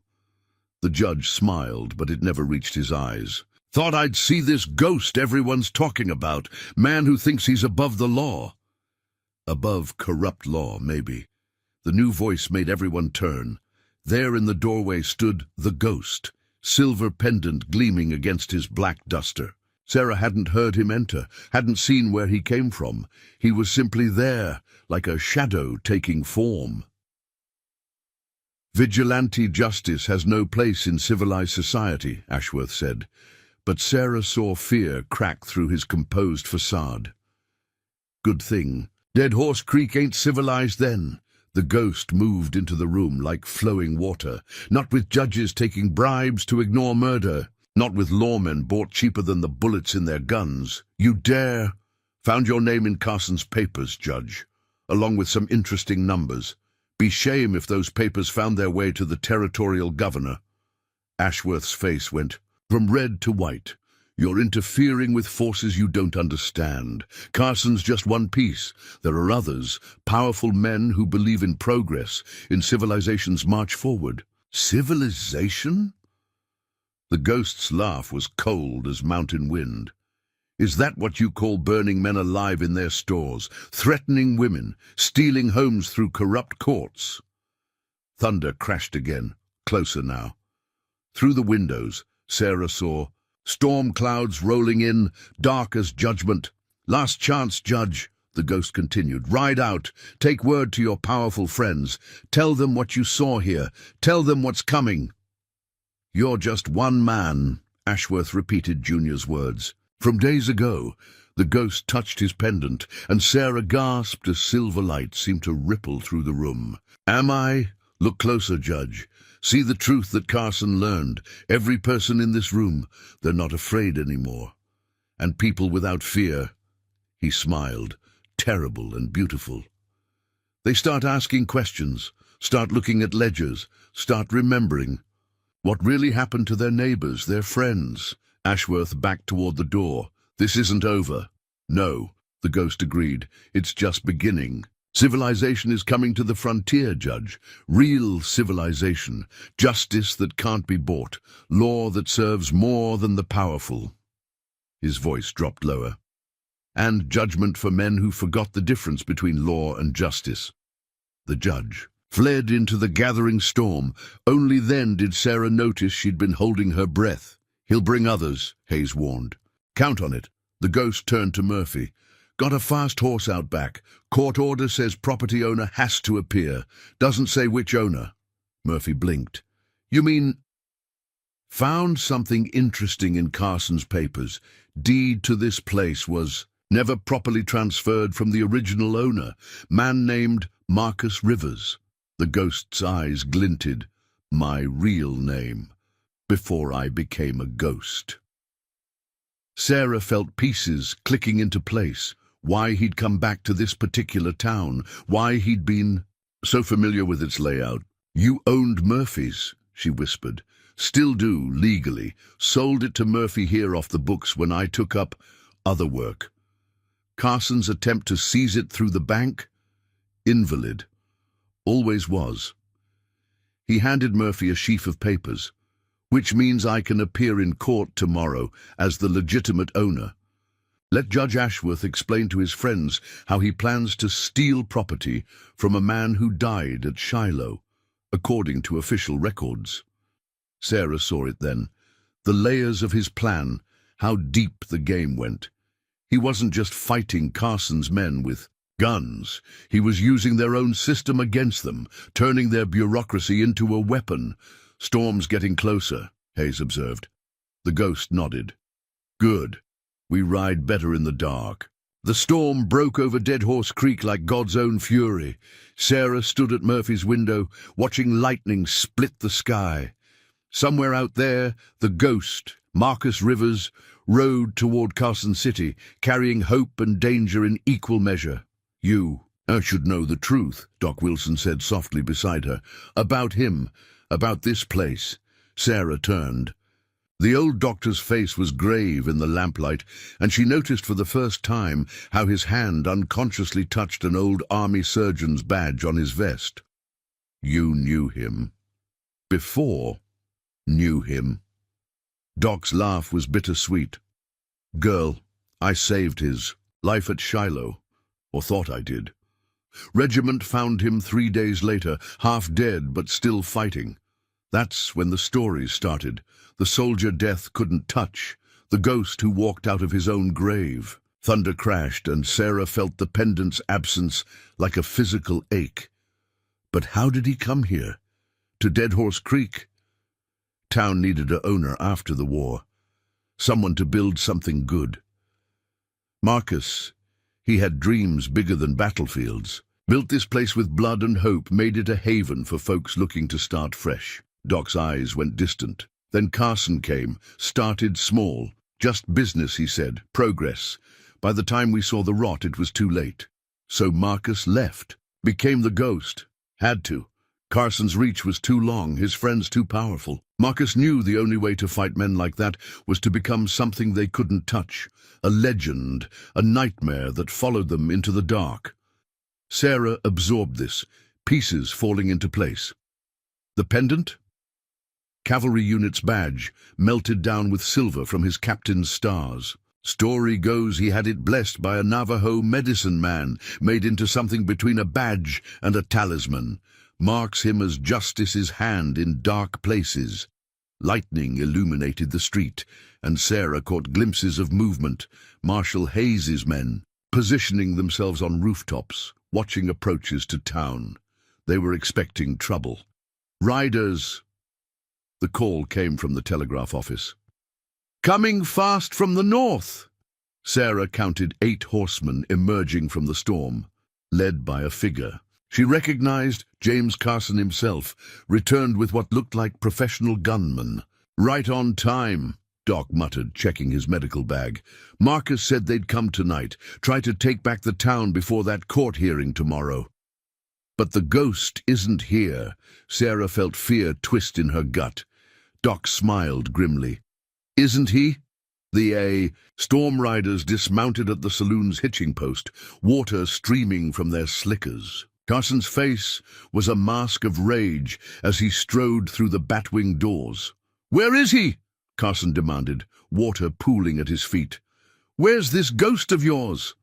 The judge smiled, but it never reached his eyes. "Thought I'd see this ghost everyone's talking about, man who thinks he's above the law." Above corrupt law, maybe. The new voice made everyone turn. There in the doorway stood the ghost, silver pendant gleaming against his black duster. Sarah hadn't heard him enter, hadn't seen where he came from. He was simply there, like a shadow taking form. "Vigilante justice has no place in civilized society," Ashworth said. But Sarah saw fear crack through his composed facade. "Good thing. Dead Horse Creek ain't civilized then." The ghost moved into the room like flowing water, not with judges taking bribes to ignore murder, not with lawmen bought cheaper than the bullets in their guns. "You dare?" "Found your name in Carson's papers, Judge, along with some interesting numbers. Be shame if those papers found their way to the territorial governor." Ashworth's face went from red to white. You're interfering with forces you don't understand. Carson's just one piece. There are others, powerful men who believe in progress, in civilization's march forward. Civilization? The ghost's laugh was cold as mountain wind. Is that what you call burning men alive in their stores, threatening women, stealing homes through corrupt courts? Thunder crashed again, closer now. Through the windows, Sarah saw storm clouds rolling in, dark as judgment. Last chance, Judge, the ghost continued. Ride out. Take word to your powerful friends. Tell them what you saw here. Tell them what's coming. You're just one man, Ashworth repeated Junior's words. From days ago, the ghost touched his pendant, and Sarah gasped as silver light seemed to ripple through the room. Am I? Look closer, Judge. See the truth that Carson learned. Every person in this room, they're not afraid anymore. And people without fear. He smiled, terrible and beautiful. They start asking questions, start looking at ledgers, start remembering. What really happened to their neighbors, their friends? Ashworth backed toward the door. This isn't over. No, the ghost agreed. It's just beginning. Civilization is coming to the frontier, Judge. Real civilization. Justice that can't be bought. Law that serves more than the powerful. His voice dropped lower. And judgment for men who forgot the difference between law and justice. The judge fled into the gathering storm. Only then did Sarah notice she'd been holding her breath. He'll bring others, Hayes warned. Count on it. The ghost turned to Murphy. Got a fast horse out back. Court order says property owner has to appear. Doesn't say which owner. Murphy blinked. You mean... Found something interesting in Carson's papers. Deed to this place was never properly transferred from the original owner, man named Marcus Rivers. The ghost's eyes glinted. My real name. Before I became a ghost. Sarah felt pieces clicking into place. Why he'd come back to this particular town. Why he'd been so familiar with its layout. You owned Murphy's, she whispered. Still do, legally. Sold it to Murphy here off the books when I took up other work. Carson's attempt to seize it through the bank? Invalid. Always was. He handed Murphy a sheaf of papers. Which means I can appear in court tomorrow as the legitimate owner. Let Judge Ashworth explain to his friends how he plans to steal property from a man who died at Shiloh, according to official records. Sarah saw it then. The layers of his plan, how deep the game went. He wasn't just fighting Carson's men with guns. He was using their own system against them, turning their bureaucracy into a weapon. Storm's getting closer, Hayes observed. The ghost nodded. Good. We ride better in the dark. The storm broke over Dead Horse Creek like God's own fury. Sarah stood at Murphy's window, watching lightning split the sky. Somewhere out there, the ghost, Marcus Rivers, rode toward Carson City, carrying hope and danger in equal measure. I should know the truth, Doc Wilson said softly beside her. About him. About this place. Sarah turned. The old doctor's face was grave in the lamplight, and she noticed for the first time how his hand unconsciously touched an old army surgeon's badge on his vest. You knew him. Before knew him. Doc's laugh was bittersweet. Girl, I saved his life at Shiloh, or thought I did. Regiment found him 3 days later, half dead but still fighting. That's when the stories started. The soldier death couldn't touch, the ghost who walked out of his own grave. Thunder crashed, and Sarah felt the pendant's absence like a physical ache. But how did he come here? To Dead Horse Creek? Town needed an owner after the war. Someone to build something good. Marcus, he had dreams bigger than battlefields. Built this place with blood and hope, made it a haven for folks looking to start fresh. Doc's eyes went distant. Then Carson came, started small. Just business, he said, progress. By the time we saw the rot, it was too late. So Marcus left, became the ghost. Had to. Carson's reach was too long, his friends too powerful. Marcus knew the only way to fight men like that was to become something they couldn't touch, a legend, a nightmare that followed them into the dark. Sarah absorbed this, pieces falling into place. The pendant? Cavalry unit's badge, melted down with silver from his captain's stars. Story goes he had it blessed by a Navajo medicine man, made into something between a badge and a talisman. Marks him as justice's hand in dark places. Lightning illuminated the street, and Sarah caught glimpses of movement. Marshal Hayes's men, positioning themselves on rooftops, watching approaches to town. They were expecting trouble. Riders! The call came from the telegraph office. Coming fast from the north! Sarah counted 8 horsemen emerging from the storm, led by a figure. She recognized James Carson himself, returned with what looked like professional gunmen. Right on time, Doc muttered, checking his medical bag. Marcus said they'd come tonight, try to take back the town before that court hearing tomorrow. But the ghost isn't here. Sarah felt fear twist in her gut. Doc smiled grimly. Isn't he? The storm riders dismounted at the saloon's hitching post, water streaming from their slickers. Carson's face was a mask of rage as he strode through the bat-wing doors. "Where is he?" Carson demanded, water pooling at his feet. "Where's this ghost of yours?"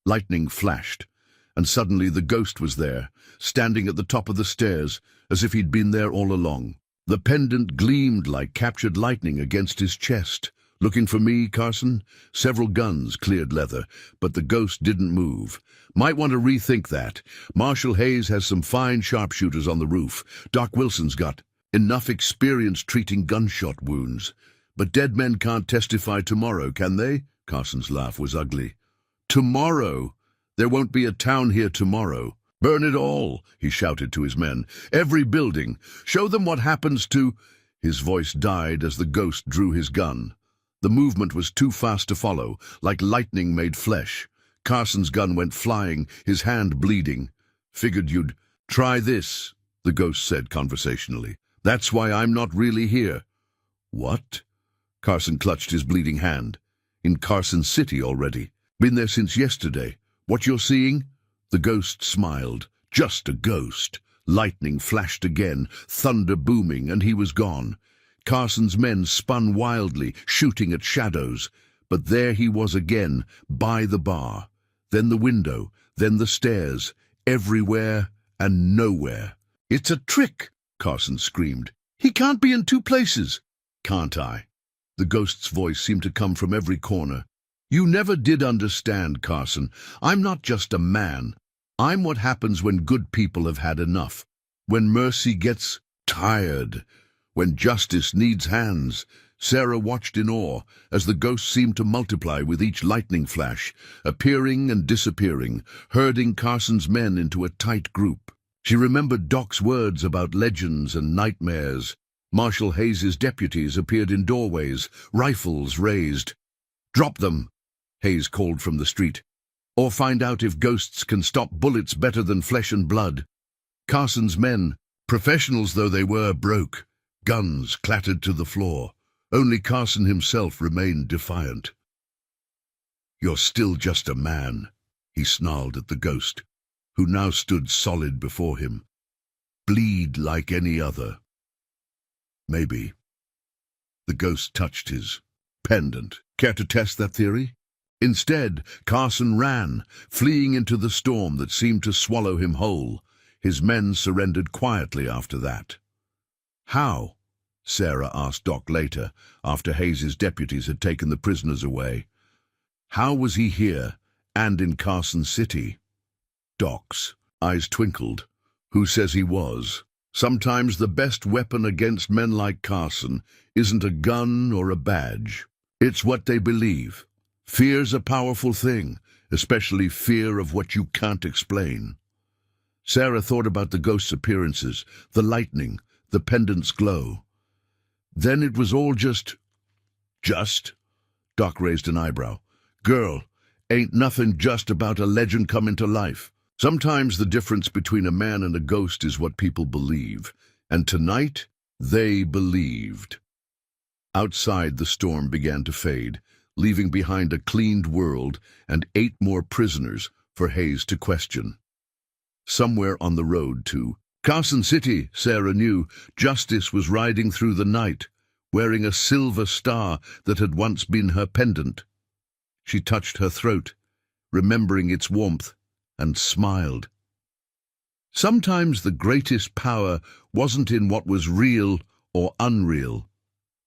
Lightning flashed, and suddenly the ghost was there, standing at the top of the stairs, as if he'd been there all along. The pendant gleamed like captured lightning against his chest. "Looking for me, Carson?" Several guns cleared leather, but the ghost didn't move. "Might want to rethink that. Marshal Hayes has some fine sharpshooters on the roof. Doc Wilson's got enough experience treating gunshot wounds. But dead men can't testify tomorrow, can they?" Carson's laugh was ugly. "Tomorrow? There won't be a town here tomorrow. Burn it all," he shouted to his men. "Every building. Show them what happens to—" His voice died as the ghost drew his gun. The movement was too fast to follow, like lightning made flesh. Carson's gun went flying, his hand bleeding. "Figured you'd try this," the ghost said conversationally. "That's why I'm not really here." "What?" Carson clutched his bleeding hand. "In Carson City already. Been there since yesterday. What you're seeing?" The ghost smiled. Just a ghost. Lightning flashed again, thunder booming, and he was gone. Carson's men spun wildly, shooting at shadows. But there he was again, by the bar. Then the window, then the stairs, everywhere and nowhere. "It's a trick!" Carson screamed. "He can't be in 2 places." "Can't I?" The ghost's voice seemed to come from every corner. "You never did understand, Carson. I'm not just a man. I'm what happens when good people have had enough. When mercy gets tired. When justice needs hands." Sarah watched in awe as the ghost seemed to multiply with each lightning flash, appearing and disappearing, herding Carson's men into a tight group. She remembered Doc's words about legends and nightmares. Marshal Hayes's deputies appeared in doorways, rifles raised. "Drop them," Hayes called from the street. "Or find out if ghosts can stop bullets better than flesh and blood." Carson's men, professionals though they were, broke. Guns clattered to the floor. Only Carson himself remained defiant. "You're still just a man," he snarled at the ghost, who now stood solid before him. "Bleed like any other." "Maybe." The ghost touched his pendant. "Care to test that theory?" Instead, Carson ran, fleeing into the storm that seemed to swallow him whole. His men surrendered quietly after that. "How?" Sarah asked Doc later, after Hayes's deputies had taken the prisoners away. "How was he here, and in Carson City?" Doc's eyes twinkled. "Who says he was? Sometimes the best weapon against men like Carson isn't a gun or a badge. It's what they believe. Fear's a powerful thing, especially fear of what you can't explain." Sarah thought about the ghost's appearances, the lightning, the pendant's glow. Then it was all just? Doc raised an eyebrow. "Girl, ain't nothing just about a legend coming to life. Sometimes the difference between a man and a ghost is what people believe, and tonight they believed. Outside, the storm began to fade, leaving behind a cleaned world and 8 more prisoners for Hayes to question. Somewhere on the road to Carson City, Sarah knew, Justice was riding through the night, wearing a silver star that had once been her pendant. She touched her throat, remembering its warmth, and smiled. Sometimes the greatest power wasn't in what was real or unreal,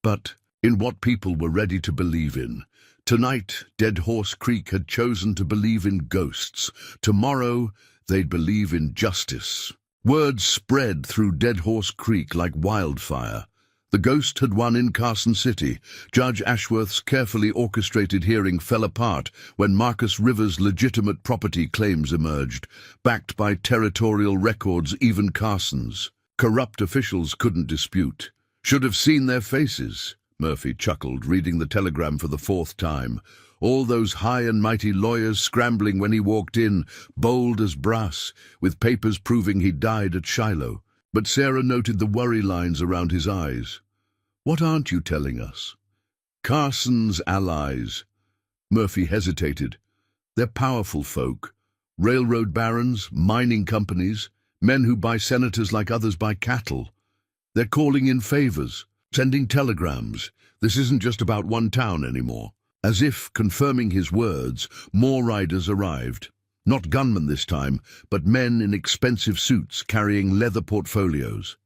but in what people were ready to believe in. Tonight, Dead Horse Creek had chosen to believe in ghosts. Tomorrow, they'd believe in justice. Word spread through Dead Horse Creek like wildfire. The ghost had won in Carson City. Judge Ashworth's carefully orchestrated hearing fell apart when Marcus Rivers' legitimate property claims emerged, backed by territorial records, even Carson's. Corrupt officials couldn't dispute. Should have seen their faces, Murphy chuckled, reading the telegram for the 4th time. All those high and mighty lawyers scrambling when he walked in, bold as brass, with papers proving he died at Shiloh. But Sarah noted the worry lines around his eyes. What aren't you telling us? Carson's allies. Murphy hesitated. They're powerful folk. Railroad barons, mining companies, men who buy senators like others buy cattle. They're calling in favors, sending telegrams. This isn't just about one town anymore. As if confirming his words, more riders arrived. Not gunmen this time, but men in expensive suits carrying leather portfolios.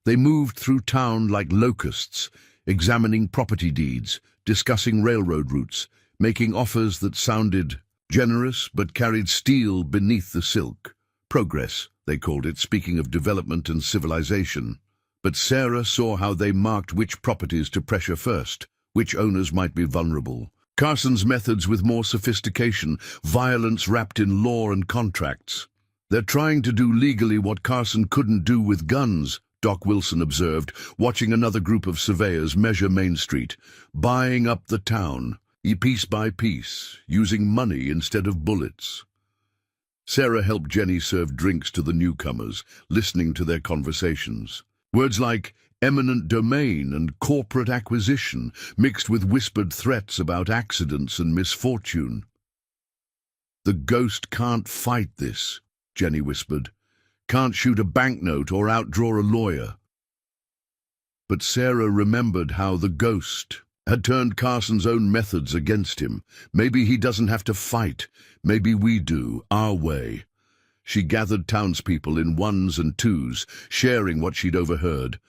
They moved through town like locusts, examining property deeds, discussing railroad routes, making offers that sounded generous but carried steel beneath the silk. Progress, they called it, speaking of development and civilization. But Sarah saw how they marked which properties to pressure first, which owners might be vulnerable. Carson's methods with more sophistication, violence wrapped in law and contracts. They're trying to do legally what Carson couldn't do with guns, Doc Wilson observed, watching another group of surveyors measure Main Street, buying up the town, piece by piece, using money instead of bullets. Sarah helped Jenny serve drinks to the newcomers, listening to their conversations. Words like eminent domain and corporate acquisition, mixed with whispered threats about accidents and misfortune. The ghost can't fight this, Jenny whispered. Can't shoot a banknote or outdraw a lawyer. But Sarah remembered how the ghost had turned Carson's own methods against him. Maybe he doesn't have to fight. Maybe we do, our way. She gathered townspeople in ones and twos, sharing what she'd overheard.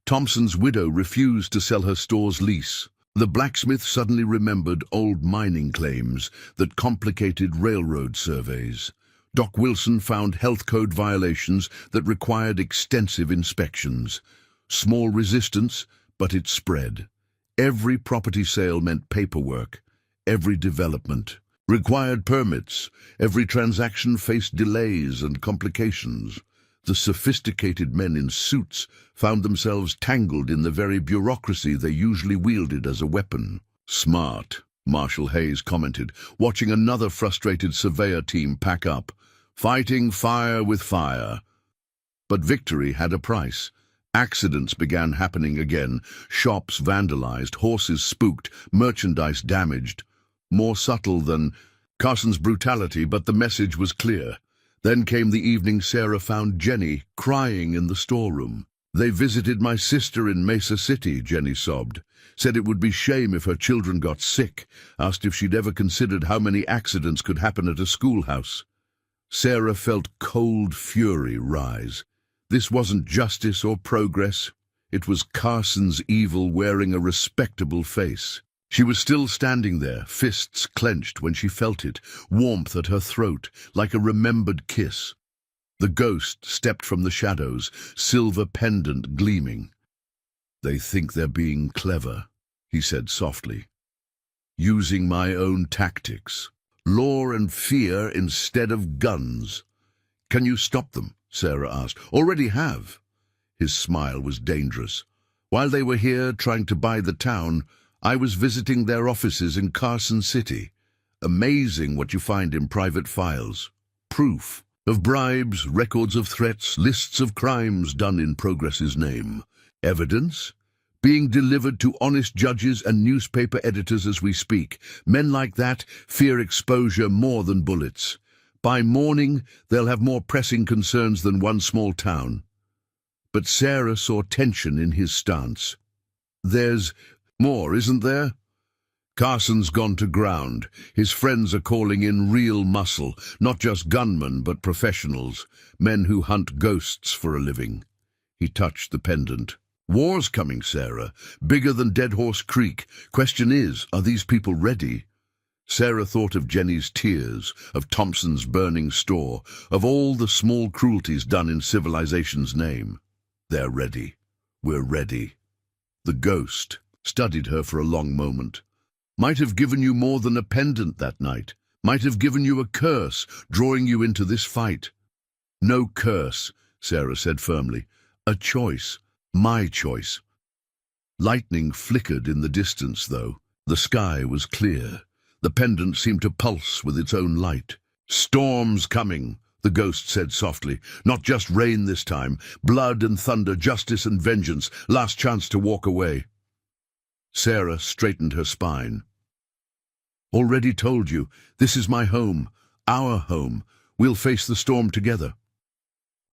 Thompson's widow refused to sell her store's lease. The blacksmith suddenly remembered old mining claims that complicated railroad surveys. Doc Wilson found health code violations that required extensive inspections. Small resistance, but it spread. Every property sale meant paperwork. Every development required permits. Every transaction faced delays and complications. The sophisticated men in suits found themselves tangled in the very bureaucracy they usually wielded as a weapon. Smart, Marshal Hayes commented, watching another frustrated surveyor team pack up. Fighting fire with fire. But victory had a price. Accidents began happening again. Shops vandalized, horses spooked, merchandise damaged. More subtle than Carson's brutality, but the message was clear. Then came the evening Sarah found Jenny crying in the storeroom. They visited my sister in Mesa City, Jenny sobbed. Said it would be shame if her children got sick. Asked if she'd ever considered how many accidents could happen at a schoolhouse. Sarah felt cold fury rise. This wasn't justice or progress. It was Carson's evil wearing a respectable face. She was still standing there, fists clenched when she felt it, warmth at her throat, like a remembered kiss. The ghost stepped from the shadows, silver pendant gleaming. They think they're being clever, he said softly. Using my own tactics. Law and fear instead of guns. Can you stop them? Sarah asked. Already have. His smile was dangerous. While they were here trying to buy the town, I was visiting their offices in Carson City. Amazing what you find in private files. Proof. Of bribes, records of threats, lists of crimes done in progress's name. Evidence? Being delivered to honest judges and newspaper editors as we speak. Men like that fear exposure more than bullets. By morning, they'll have more pressing concerns than one small town. But Sarah saw tension in his stance. There's more, isn't there? Carson's gone to ground. His friends are calling in real muscle, not just gunmen, but professionals, men who hunt ghosts for a living. He touched the pendant. War's coming, Sarah, bigger than Dead Horse Creek. Question is, are these people ready? Sarah thought of Jenny's tears, of Thompson's burning store, of all the small cruelties done in civilization's name. They're ready. We're ready. The ghost studied her for a long moment. Might have given you more than a pendant that night. Might have given you a curse, drawing you into this fight. No curse, Sarah said firmly. A choice. My choice. Lightning flickered in the distance, though. The sky was clear. The pendant seemed to pulse with its own light. Storm's coming, the ghost said softly. Not just rain this time. Blood and thunder, justice and vengeance. Last chance to walk away. Sarah straightened her spine. Already told you, this is my home, our home. We'll face the storm together.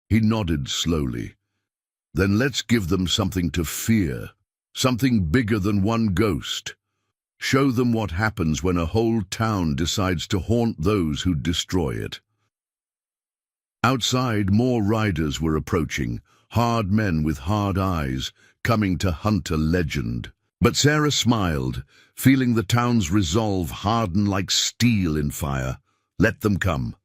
He nodded slowly. Then let's give them something to fear, something bigger than one ghost. Show them what happens when a whole town decides to haunt those who destroy it. Outside, more riders were approaching, hard men with hard eyes, coming to hunt a legend. But Sarah smiled, feeling the town's resolve harden like steel in fire. Let them come.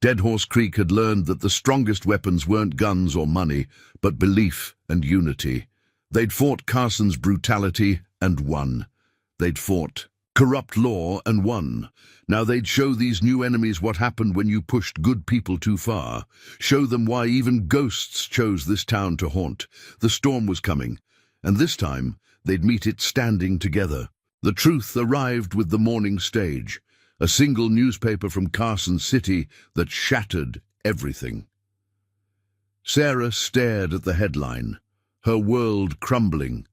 Dead Horse Creek had learned that the strongest weapons weren't guns or money, but belief and unity. They'd fought Carson's brutality and won. They'd fought corrupt law and won. Now they'd show these new enemies what happened when you pushed good people too far. Show them why even ghosts chose this town to haunt. The storm was coming, and this time they'd meet it standing together. The truth arrived with the morning stage. A single newspaper from Carson City that shattered everything. Sarah stared at the headline, her world crumbling.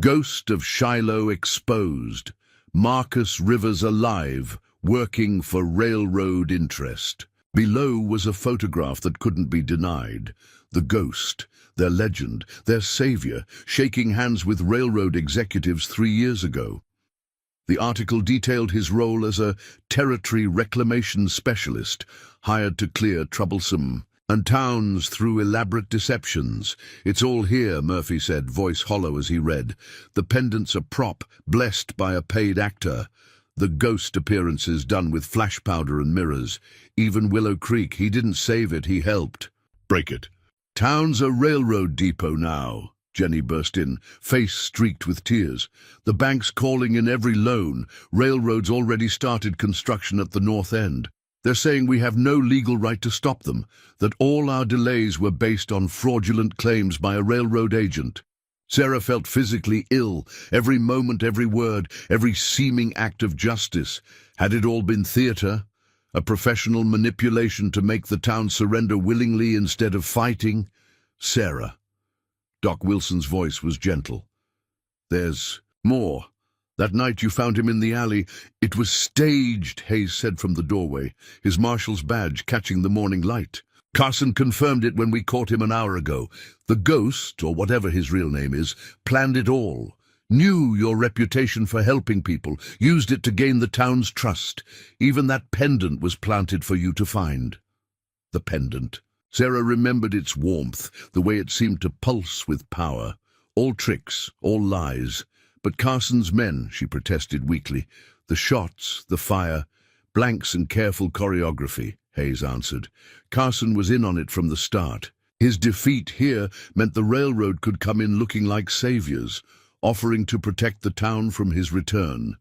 Ghost of Shiloh exposed. Marcus Rivers alive, working for railroad interest. Below was a photograph that couldn't be denied. The ghost, their legend, their savior, shaking hands with railroad executives 3 years ago. The article detailed his role as a territory reclamation specialist, hired to clear troublesome and towns through elaborate deceptions. It's all here, Murphy said, voice hollow as he read. The pendant's a prop, blessed by a paid actor. The ghost appearances done with flash powder and mirrors. Even Willow Creek, he didn't save it, he helped. Break it. Town's a railroad depot now. Jenny burst in, face streaked with tears. The bank's calling in every loan. Railroads already started construction at the north end. They're saying we have no legal right to stop them, that all our delays were based on fraudulent claims by a railroad agent. Sarah felt physically ill, every moment, every word, every seeming act of justice. Had it all been theater? A professional manipulation to make the town surrender willingly instead of fighting? Sarah. Doc Wilson's voice was gentle. There's more. That night you found him in the alley. It was staged, Hayes said from the doorway, his marshal's badge catching the morning light. Carson confirmed it when we caught him an hour ago. The ghost, or whatever his real name is, planned it all. Knew your reputation for helping people, used it to gain the town's trust. Even that pendant was planted for you to find. The pendant. Sarah remembered its warmth, the way it seemed to pulse with power. All tricks, all lies. But Carson's men, she protested weakly. The shots, the fire, blanks and careful choreography, Hayes answered. Carson was in on it from the start. His defeat here meant the railroad could come in looking like saviors, offering to protect the town from his return.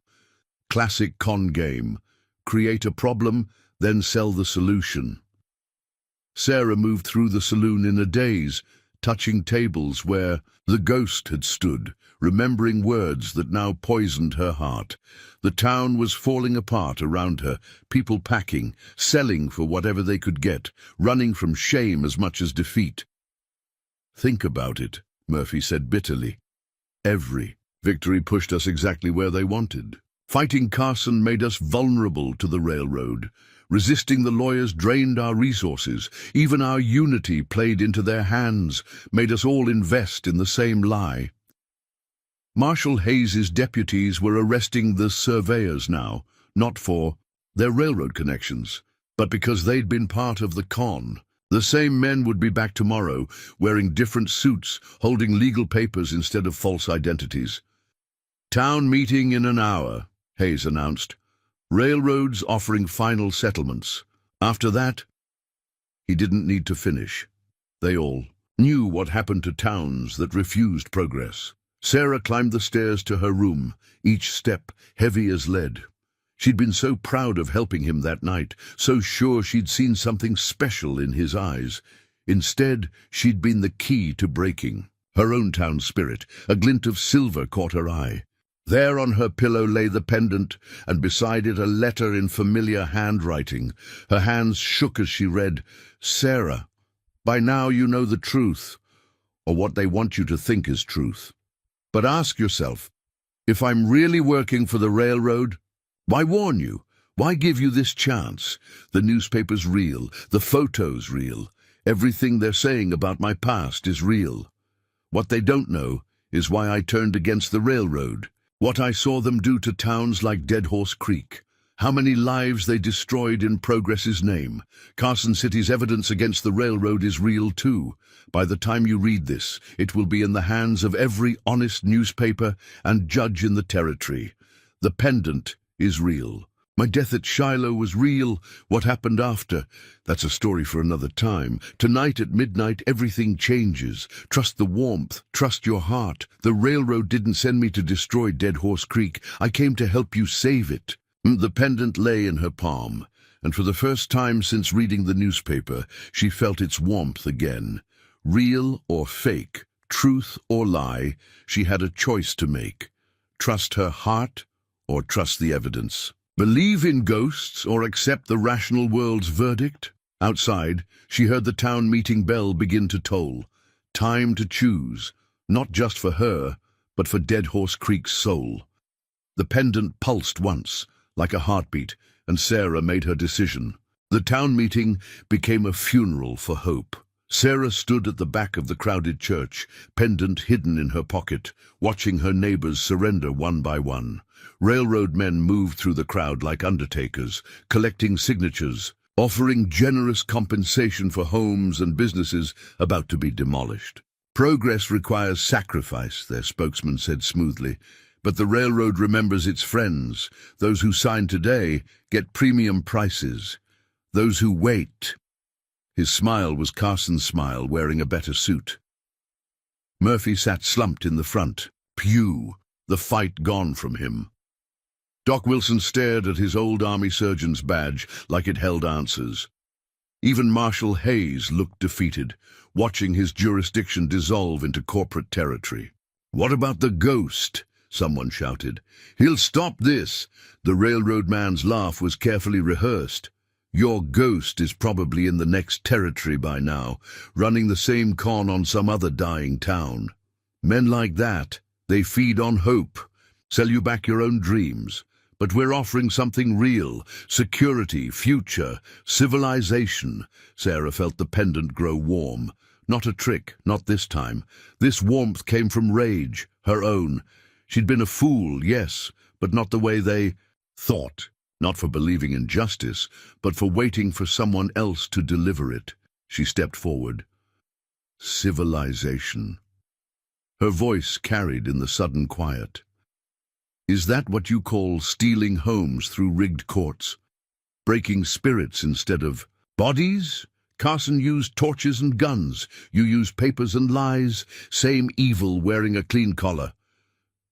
Classic con game. Create a problem, then sell the solution. Sarah moved through the saloon in a daze. touching tables where the ghost had stood, remembering words that now poisoned her heart. The town was falling apart around her, people packing, selling for whatever they could get, running from shame as much as defeat. "Think about it," Murphy said bitterly. "Every victory pushed us exactly where they wanted. Fighting Carson made us vulnerable to the railroad. Resisting the lawyers drained our resources. Even our unity played into their hands, made us all invest in the same lie." Marshal Hayes's deputies were arresting the surveyors now, not for their railroad connections, but because they'd been part of the con. The same men would be back tomorrow, wearing different suits, holding legal papers instead of false identities. "Town meeting in an hour," Hayes announced. "Railroads offering final settlements." After that, he didn't need to finish. They all knew what happened to towns that refused progress. Sarah climbed the stairs to her room, each step heavy as lead. She'd been so proud of helping him that night, so sure she'd seen something special in his eyes. Instead, she'd been the key to breaking. Her own town spirit, a glint of silver caught her eye. There on her pillow lay the pendant, and beside it a letter in familiar handwriting. Her hands shook as she read, "Sarah, by now you know the truth, or what they want you to think is truth. But ask yourself, if I'm really working for the railroad, why warn you? Why give you this chance? The newspaper's real, the photo's real. Everything they're saying about my past is real. What they don't know is why I turned against the railroad. What I saw them do to towns like Dead Horse Creek. How many lives they destroyed in progress's name. Carson City's evidence against the railroad is real too. By the time you read this, it will be in the hands of every honest newspaper and judge in the territory. The pendant is real. My death at Shiloh was real. What happened after? That's a story for another time. Tonight at midnight, everything changes. Trust the warmth. Trust your heart. The railroad didn't send me to destroy Dead Horse Creek. I came to help you save it." The pendant lay in her palm, and for the first time since reading the newspaper, she felt its warmth again. Real or fake, truth or lie, she had a choice to make. Trust her heart or trust the evidence. Believe in ghosts or accept the rational world's verdict? Outside, she heard the town meeting bell begin to toll. Time to choose, not just for her, but for Dead Horse Creek's soul. The pendant pulsed once, like a heartbeat, and Sarah made her decision. The town meeting became a funeral for hope. Sarah stood at the back of the crowded church, pendant hidden in her pocket, watching her neighbors surrender one by one. Railroad men moved through the crowd like undertakers, collecting signatures, offering generous compensation for homes and businesses about to be demolished. "Progress requires sacrifice," their spokesman said smoothly, "but the railroad remembers its friends. Those who sign today get premium prices. Those who wait." His smile was Carson's smile, wearing a better suit. Murphy sat slumped in the front. Pew, the fight gone from him. Doc Wilson stared at his old army surgeon's badge like it held answers. Even Marshal Hayes looked defeated, watching his jurisdiction dissolve into corporate territory. "What about the ghost?" someone shouted. "He'll stop this." The railroad man's laugh was carefully rehearsed. "Your ghost is probably in the next territory by now, running the same con on some other dying town. Men like that, they feed on hope, sell you back your own dreams. But we're offering something real, security, future, civilization." Sarah felt the pendant grow warm. Not a trick, not this time. This warmth came from rage, her own. She'd been a fool, yes, but not the way they thought. Not for believing in justice, but for waiting for someone else to deliver it. She stepped forward. "Civilization." Her voice carried in the sudden quiet. "Is that what you call stealing homes through rigged courts? Breaking spirits instead of bodies? Carson used torches and guns. You use papers and lies. Same evil wearing a clean collar."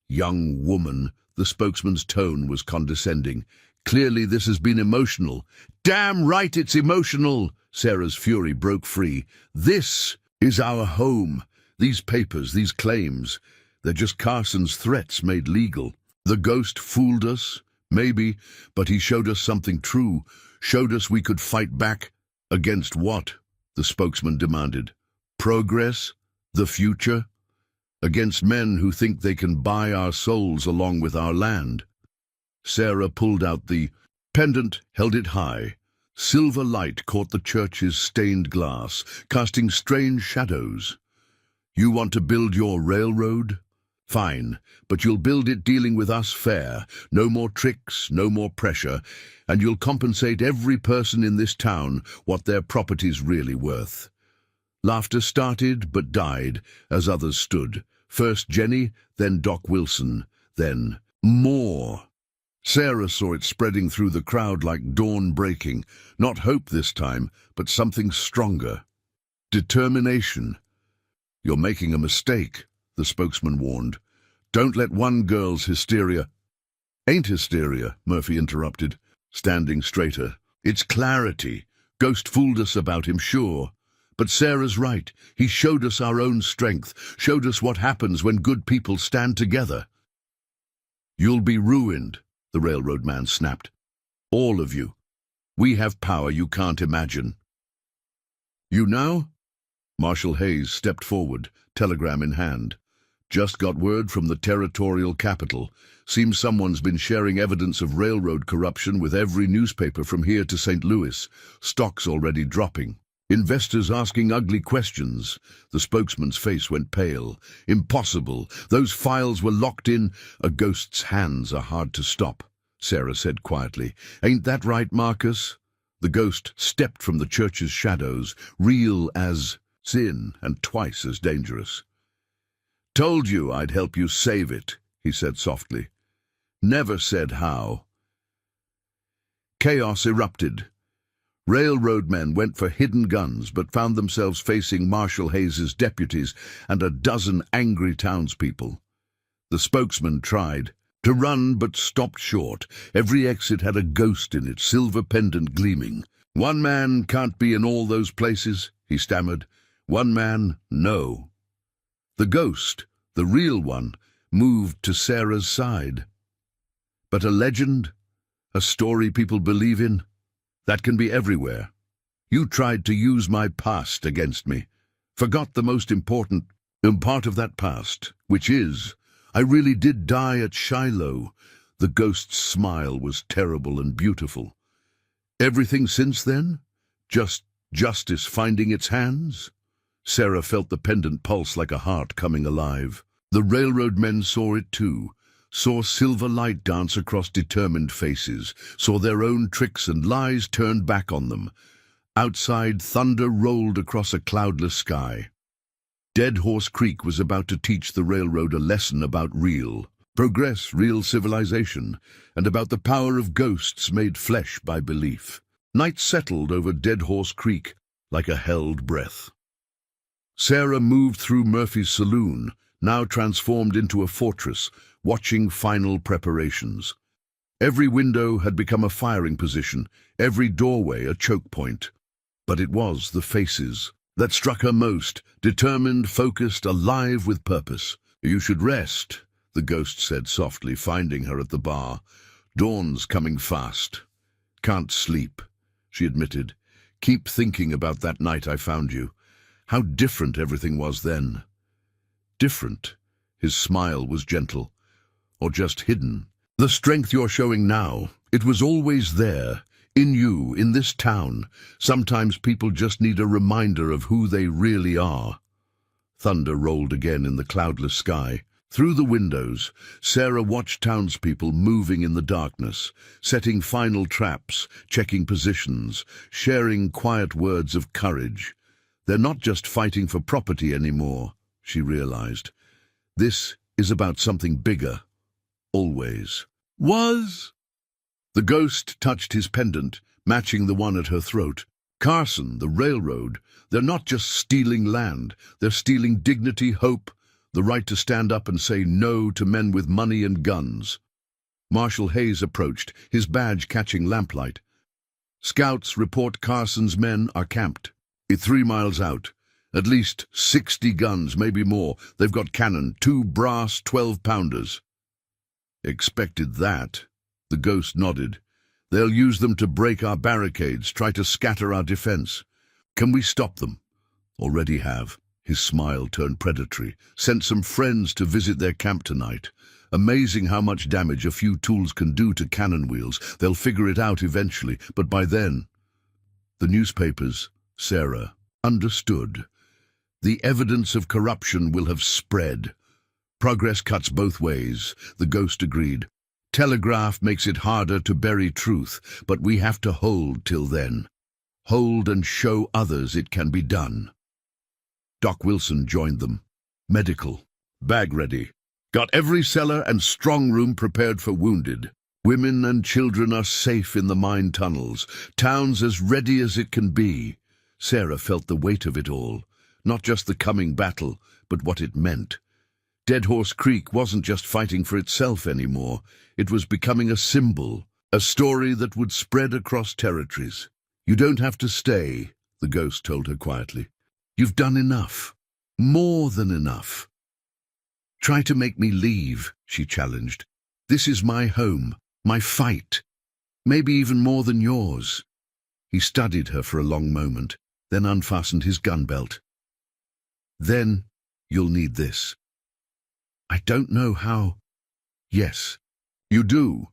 "Young woman," the spokesman's tone was condescending. "Clearly this has been emotional." "Damn right it's emotional!" Sarah's fury broke free. "This is our home. These papers, these claims, they're just Carson's threats made legal. The ghost fooled us, maybe, but he showed us something true, showed us we could fight back. Against what? The spokesman demanded. Progress? The future? Against men who think they can buy our souls along with our land. Sarah pulled out the pendant, held it high. Silver light caught the church's stained glass, casting strange shadows. You want to build your railroad? Fine, but you'll build it dealing with us fair. No more tricks, no more pressure, and you'll compensate every person in this town what their property's really worth. Laughter started but died as others stood. First Jenny, then Doc Wilson, then more. Sarah saw it spreading through the crowd like dawn breaking. Not hope this time, but something stronger. Determination. You're making a mistake, the spokesman warned. Don't let one girl's hysteria— Ain't hysteria, Murphy interrupted, standing straighter. It's clarity. Ghost fooled us about him, sure. But Sarah's right. He showed us our own strength, showed us what happens when good people stand together. You'll be ruined, the railroad man snapped. All of you. We have power you can't imagine. You know? Marshal Hayes stepped forward, telegram in hand. Just got word from the territorial capital. Seems someone's been sharing evidence of railroad corruption with every newspaper from here to St. Louis. Stocks already dropping. Investors asking ugly questions. The spokesman's face went pale. Impossible. Those files were locked in. A ghost's hands are hard to stop, Sarah said quietly. Ain't that right, Marcus? The ghost stepped from the church's shadows, real as sin and twice as dangerous. Told you I'd help you save it, he said softly. Never said how. Chaos erupted. Railroad men went for hidden guns but found themselves facing Marshal Hayes's deputies and a dozen angry townspeople. The spokesman tried to run but stopped short. Every exit had a ghost in it, silver pendant gleaming. One man can't be in all those places, he stammered. One man, no. The ghost, the real one, moved to Sarah's side. But a legend? A story people believe in? That can be everywhere. You tried to use my past against me. Forgot the most important part of that past, which is, I really did die at Shiloh. The ghost's smile was terrible and beautiful. Everything since then? Just justice finding its hands? Sarah felt the pendant pulse like a heart coming alive. The railroad men saw it too. Saw silver light dance across determined faces, saw their own tricks and lies turned back on them. Outside, thunder rolled across a cloudless sky. Dead Horse Creek was about to teach the railroad a lesson about real progress, real civilization, and about the power of ghosts made flesh by belief. Night settled over Dead Horse Creek like a held breath. Sarah moved through Murphy's Saloon, now transformed into a fortress, watching final preparations. Every window had become a firing position, every doorway a choke point. But it was the faces that struck her most, determined, focused, alive with purpose. You should rest, the ghost said softly, finding her at the bar. Dawn's coming fast. Can't sleep, she admitted. Keep thinking about that night I found you. How different everything was then. Different. His smile was gentle. Or just hidden. The strength you're showing now, it was always there, in you, in this town. Sometimes people just need a reminder of who they really are. Thunder rolled again in the cloudless sky. Through the windows, Sarah watched townspeople moving in the darkness, setting final traps, checking positions, sharing quiet words of courage. They're not just fighting for property anymore, she realized. This is about something bigger. Always. Was? The ghost touched his pendant, matching the one at her throat. Carson, the railroad, they're not just stealing land. They're stealing dignity, hope, the right to stand up and say no to men with money and guns. Marshal Hayes approached, his badge catching lamplight. Scouts report Carson's men are camped 3 miles out, At least 60 guns, maybe more. They've got cannon, 2 brass 12-pounders. Expected that. The ghost nodded. They'll use them to break our barricades, try to scatter our defense. Can we stop them? Already have. His smile turned predatory. Sent some friends to visit their camp tonight. Amazing how much damage a few tools can do to cannon wheels. They'll figure it out eventually, but by then... The newspapers, Sarah, understood. The evidence of corruption will have spread. Progress cuts both ways, the ghost agreed. Telegraph makes it harder to bury truth, but we have to hold till then. Hold and show others it can be done. Doc Wilson joined them. Medical. Bag ready. Got every cellar and strong room prepared for wounded. Women and children are safe in the mine tunnels. Town's as ready as it can be. Sarah felt the weight of it all. Not just the coming battle, but what it meant. Dead Horse Creek wasn't just fighting for itself anymore. It was becoming a symbol, a story that would spread across territories. You don't have to stay, the ghost told her quietly. You've done enough. More than enough. Try to make me leave, she challenged. This is my home, my fight. Maybe even more than yours. He studied her for a long moment, then unfastened his gun belt. Then you'll need this. I don't know how. Yes, you do.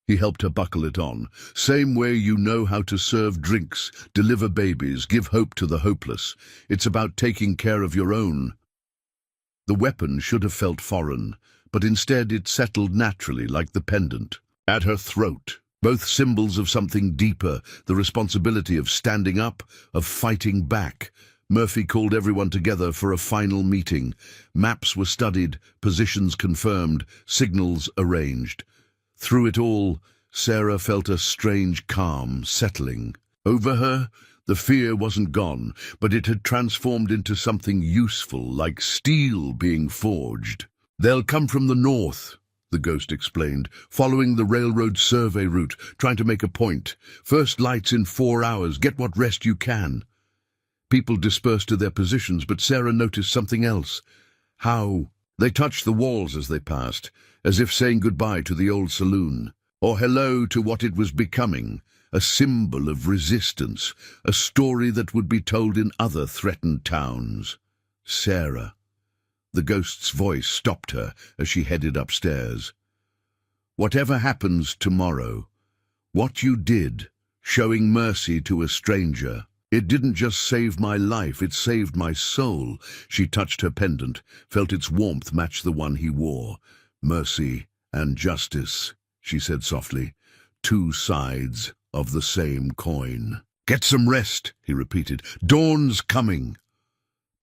He helped her buckle it on. Same way you know how to serve drinks, deliver babies, give hope to the hopeless. It's about taking care of your own. The weapon should have felt foreign, but instead it settled naturally like the pendant. At her throat, both symbols of something deeper, the responsibility of standing up, of fighting back. Murphy called everyone together for a final meeting. Maps were studied, positions confirmed, signals arranged. Through it all, Sarah felt a strange calm settling. Over her, the fear wasn't gone, but it had transformed into something useful, like steel being forged. They'll come from the north, the ghost explained, following the railroad survey route, trying to make a point. First lights in 4 hours, get what rest you can. People dispersed to their positions, but Sarah noticed something else. How they touched the walls as they passed, as if saying goodbye to the old saloon, or hello to what it was becoming, a symbol of resistance, a story that would be told in other threatened towns. Sarah. The ghost's voice stopped her as she headed upstairs. Whatever happens tomorrow, what you did, showing mercy to a stranger, it didn't just save my life, it saved my soul. She touched her pendant, felt its warmth match the one he wore. Mercy and justice, she said softly, 2 sides of the same coin. Get some rest, he repeated. Dawn's coming.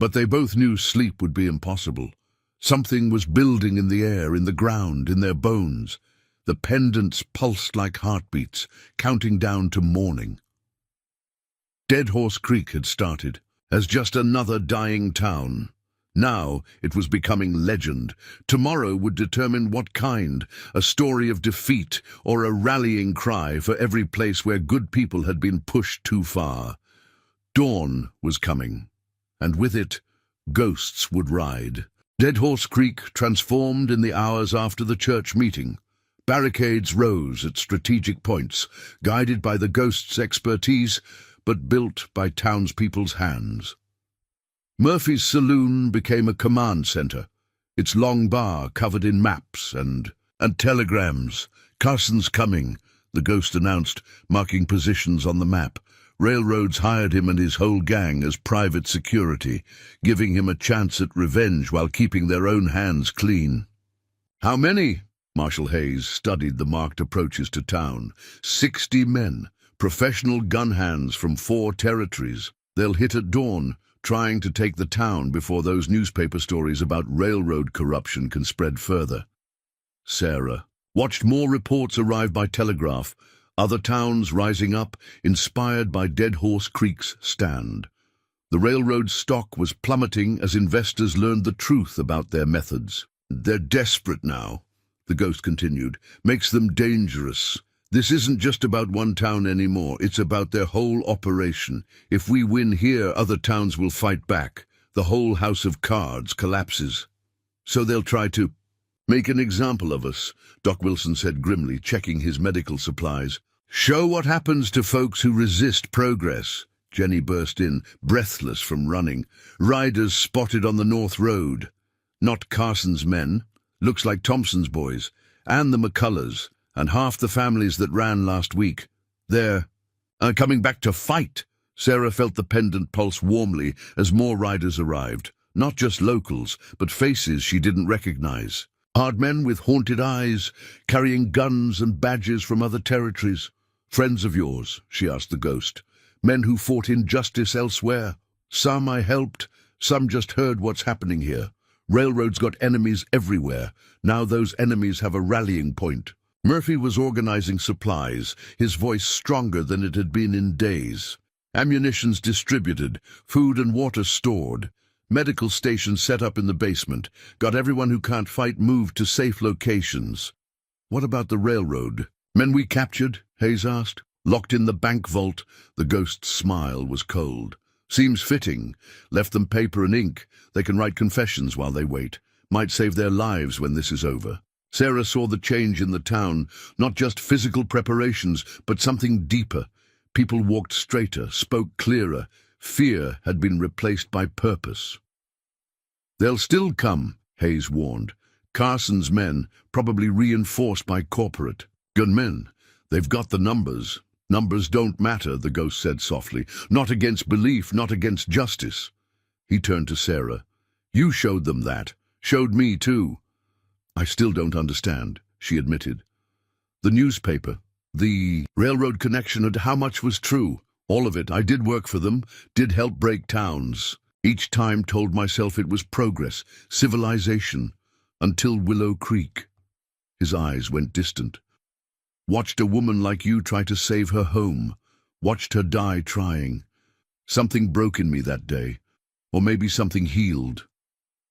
But they both knew sleep would be impossible. Something was building in the air, in the ground, in their bones. The pendants pulsed like heartbeats, counting down to morning. Dead Horse Creek had started as just another dying town. Now it was becoming legend. Tomorrow would determine what kind, a story of defeat or a rallying cry for every place where good people had been pushed too far. Dawn was coming, and with it, ghosts would ride. Dead Horse Creek transformed in the hours after the church meeting. Barricades rose at strategic points, guided by the ghosts' expertise, but built by townspeople's hands. Murphy's Saloon became a command center, its long bar covered in maps and telegrams. Carson's coming, the ghost announced, marking positions on the map. Railroads hired him and his whole gang as private security, giving him a chance at revenge while keeping their own hands clean. How many? Marshal Hayes studied the marked approaches to town. 60 men. Professional gun hands from 4 territories. They'll hit at dawn, trying to take the town before those newspaper stories about railroad corruption can spread further. Sarah watched more reports arrive by telegraph, other towns rising up, inspired by Dead Horse Creek's stand. The railroad stock was plummeting as investors learned the truth about their methods. They're desperate now, the ghost continued, makes them dangerous. This isn't just about one town anymore, it's about their whole operation. If we win here, other towns will fight back. The whole house of cards collapses. So they'll try to make an example of us, Doc Wilson said grimly, checking his medical supplies. Show what happens to folks who resist progress. Jenny burst in, breathless from running. Riders spotted on the North Road. Not Carson's men. Looks like Thompson's boys. And the McCullers. And half the families that ran last week. They're coming back to fight. Sarah felt the pendant pulse warmly as more riders arrived. Not just locals, but faces she didn't recognize. Hard men with haunted eyes, carrying guns and badges from other territories. Friends of yours, she asked the ghost. Men who fought injustice elsewhere. Some I helped, some just heard what's happening here. Railroad's got enemies everywhere. Now those enemies have a rallying point. Murphy was organizing supplies, his voice stronger than it had been in days. Ammunitions distributed, food and water stored. Medical stations set up in the basement. Got everyone who can't fight moved to safe locations. What about the railroad? Men we captured? Hayes asked. Locked in the bank vault. The ghost's smile was cold. Seems fitting. Left them paper and ink. They can write confessions while they wait. Might save their lives when this is over. Sarah saw the change in the town. Not just physical preparations, but something deeper. People walked straighter, spoke clearer. Fear had been replaced by purpose. They'll still come, Hayes warned. Carson's men, probably reinforced by corporate. Gunmen. They've got the numbers. Numbers don't matter, the ghost said softly. Not against belief, not against justice. He turned to Sarah. You showed them that. Showed me too. I still don't understand, she admitted. The newspaper, the railroad connection, and how much was true. All of it. I did work for them, did help break towns. Each time told myself it was progress, civilization, until Willow Creek. His eyes went distant. Watched a woman like you try to save her home. Watched her die trying. Something broke in me that day. Or maybe something healed.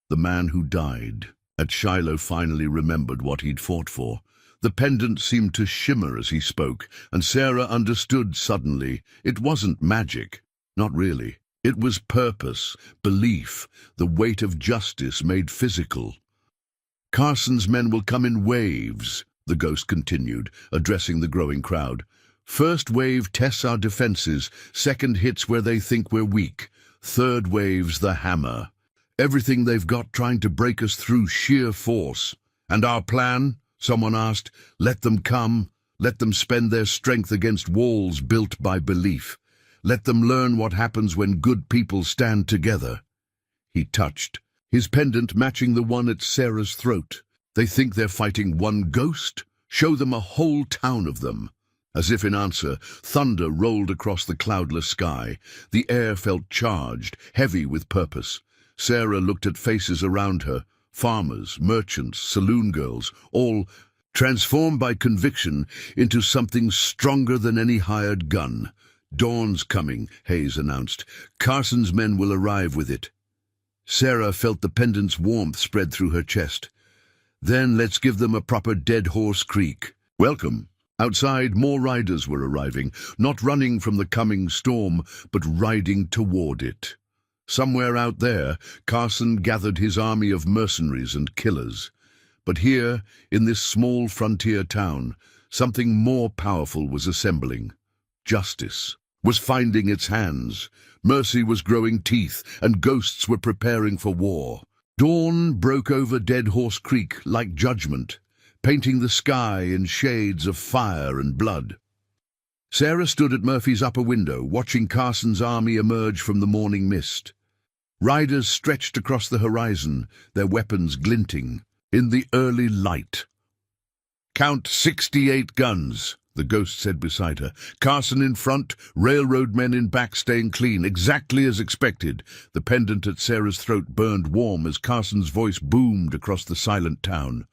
The man who died. At Shiloh finally remembered what he'd fought for. The pendant seemed to shimmer as he spoke, and Sarah understood suddenly. It wasn't magic. Not really. It was purpose, belief, the weight of justice made physical. Carson's men will come in waves, the ghost continued, addressing the growing crowd. First wave tests our defenses, second hits where they think we're weak, third wave's the hammer. Everything they've got trying to break us through sheer force. And our plan? Someone asked. Let them come. Let them spend their strength against walls built by belief. Let them learn what happens when good people stand together. He touched, his pendant matching the one at Sarah's throat. They think they're fighting one ghost? Show them a whole town of them. As if in answer, thunder rolled across the cloudless sky. The air felt charged, heavy with purpose. Sarah looked at faces around her. Farmers, merchants, saloon girls, all transformed by conviction into something stronger than any hired gun. Dawn's coming, Hayes announced. Carson's men will arrive with it. Sarah felt the pendant's warmth spread through her chest. Then let's give them a proper Dead Horse Creek. Welcome. Outside, more riders were arriving, not running from the coming storm, but riding toward it. Somewhere out there, Carson gathered his army of mercenaries and killers. But here, in this small frontier town, something more powerful was assembling. Justice was finding its hands. Mercy was growing teeth, and ghosts were preparing for war. Dawn broke over Dead Horse Creek like judgment, painting the sky in shades of fire and blood. Sarah stood at Murphy's upper window, watching Carson's army emerge from the morning mist. Riders stretched across the horizon, their weapons glinting in the early light. Count 68 guns, the ghost said beside her. Carson in front, railroad men in back, staying clean, exactly as expected. The pendant at Sarah's throat burned warm as Carson's voice boomed across the silent town.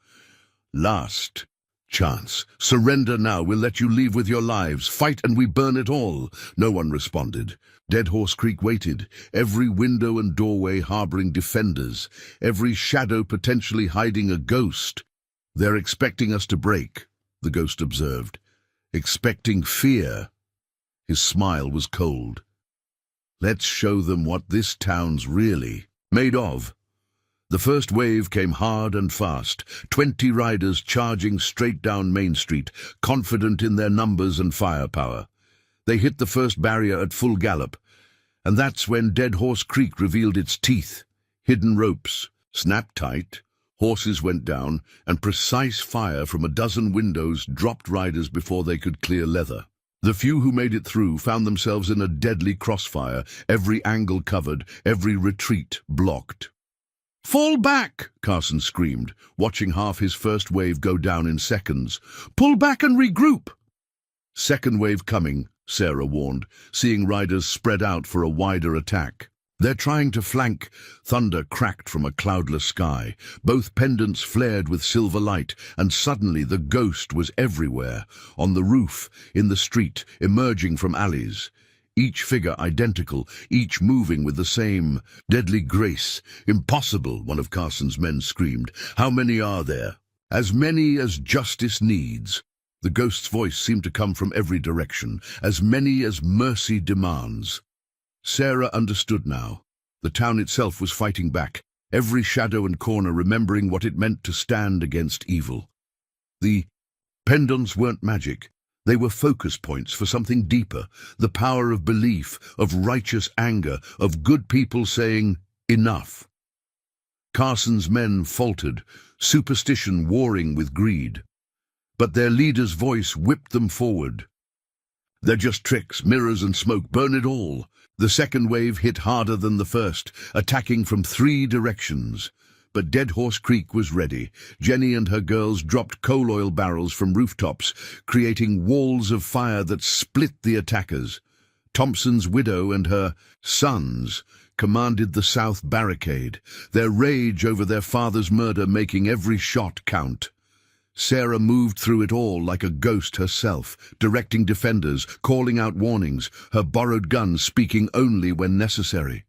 Last chance. Surrender now. We'll let you leave with your lives. Fight and we burn it all. No one responded. Dead Horse Creek waited, every window and doorway harboring defenders, every shadow potentially hiding a ghost. They're expecting us to break, the ghost observed. Expecting fear. His smile was cold. Let's show them what this town's really Made of. The first wave came hard and fast, 20 riders charging straight down Main Street, confident in their numbers and firepower. They hit the first barrier at full gallop, and that's when Dead Horse Creek revealed its teeth. Hidden ropes, snapped tight, horses went down, and precise fire from a dozen windows dropped riders before they could clear leather. The few who made it through found themselves in a deadly crossfire, every angle covered, every retreat blocked. "Fall back!" Carson screamed, watching half his first wave go down in seconds. "Pull back and regroup!" "Second wave coming," Sarah warned, seeing riders spread out for a wider attack. "They're trying to flank." Thunder cracked from a cloudless sky. Both pendants flared with silver light, and suddenly the ghost was everywhere, on the roof, in the street, emerging from alleys. Each figure identical, each moving with the same deadly grace. "Impossible," one of Carson's men screamed. "How many are there?" "As many as justice needs." The ghost's voice seemed to come from every direction. "As many as mercy demands." Sarah understood now. The town itself was fighting back, every shadow and corner remembering what it meant to stand against evil. The pendants weren't magic. They were focus points for something deeper, the power of belief, of righteous anger, of good people saying, "Enough." Carson's men faltered, superstition warring with greed. But their leader's voice whipped them forward. "They're just tricks, mirrors and smoke, burn it all." The second wave hit harder than the first, attacking from 3 directions. But Dead Horse Creek was ready. Jenny and her girls dropped coal oil barrels from rooftops, creating walls of fire that split the attackers. Thompson's widow and her sons commanded the south barricade, their rage over their father's murder making every shot count. Sarah moved through it all like a ghost herself, directing defenders, calling out warnings, her borrowed gun speaking only when necessary.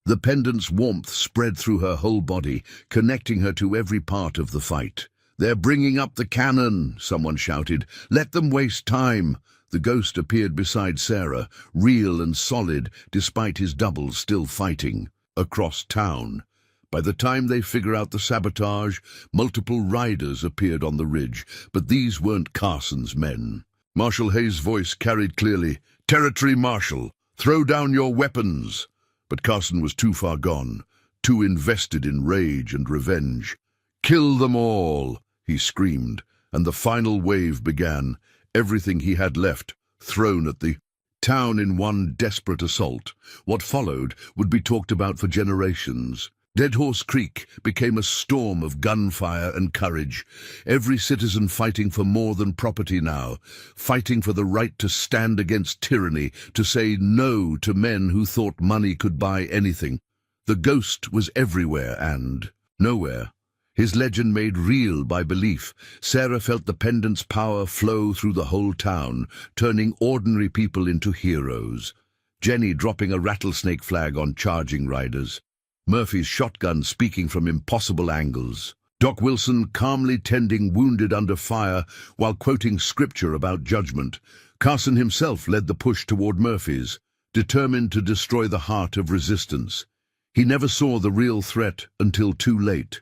The pendant's warmth spread through her whole body, connecting her to every part of the fight. "They're bringing up the cannon," someone shouted. "Let them waste time." The ghost appeared beside Sarah, real and solid, despite his doubles still fighting. Across town. By the time they figure out the sabotage, multiple riders appeared on the ridge, but these weren't Carson's men. Marshal Hayes' voice carried clearly, "Territory Marshal, throw down your weapons." But Carson was too far gone, too invested in rage and revenge. "Kill them all," he screamed, and the final wave began, everything he had left thrown at the town in one desperate assault. What followed would be talked about for generations. Dead Horse Creek became a storm of gunfire and courage, every citizen fighting for more than property now, fighting for the right to stand against tyranny, to say no to men who thought money could buy anything. The ghost was everywhere and nowhere. His legend made real by belief. Sarah felt the pendant's power flow through the whole town, turning ordinary people into heroes. Jenny dropping a rattlesnake flag on charging riders. Murphy's shotgun speaking from impossible angles. Doc Wilson calmly tending wounded under fire while quoting scripture about judgment. Carson himself led the push toward Murphy's, determined to destroy the heart of resistance. He never saw the real threat until too late.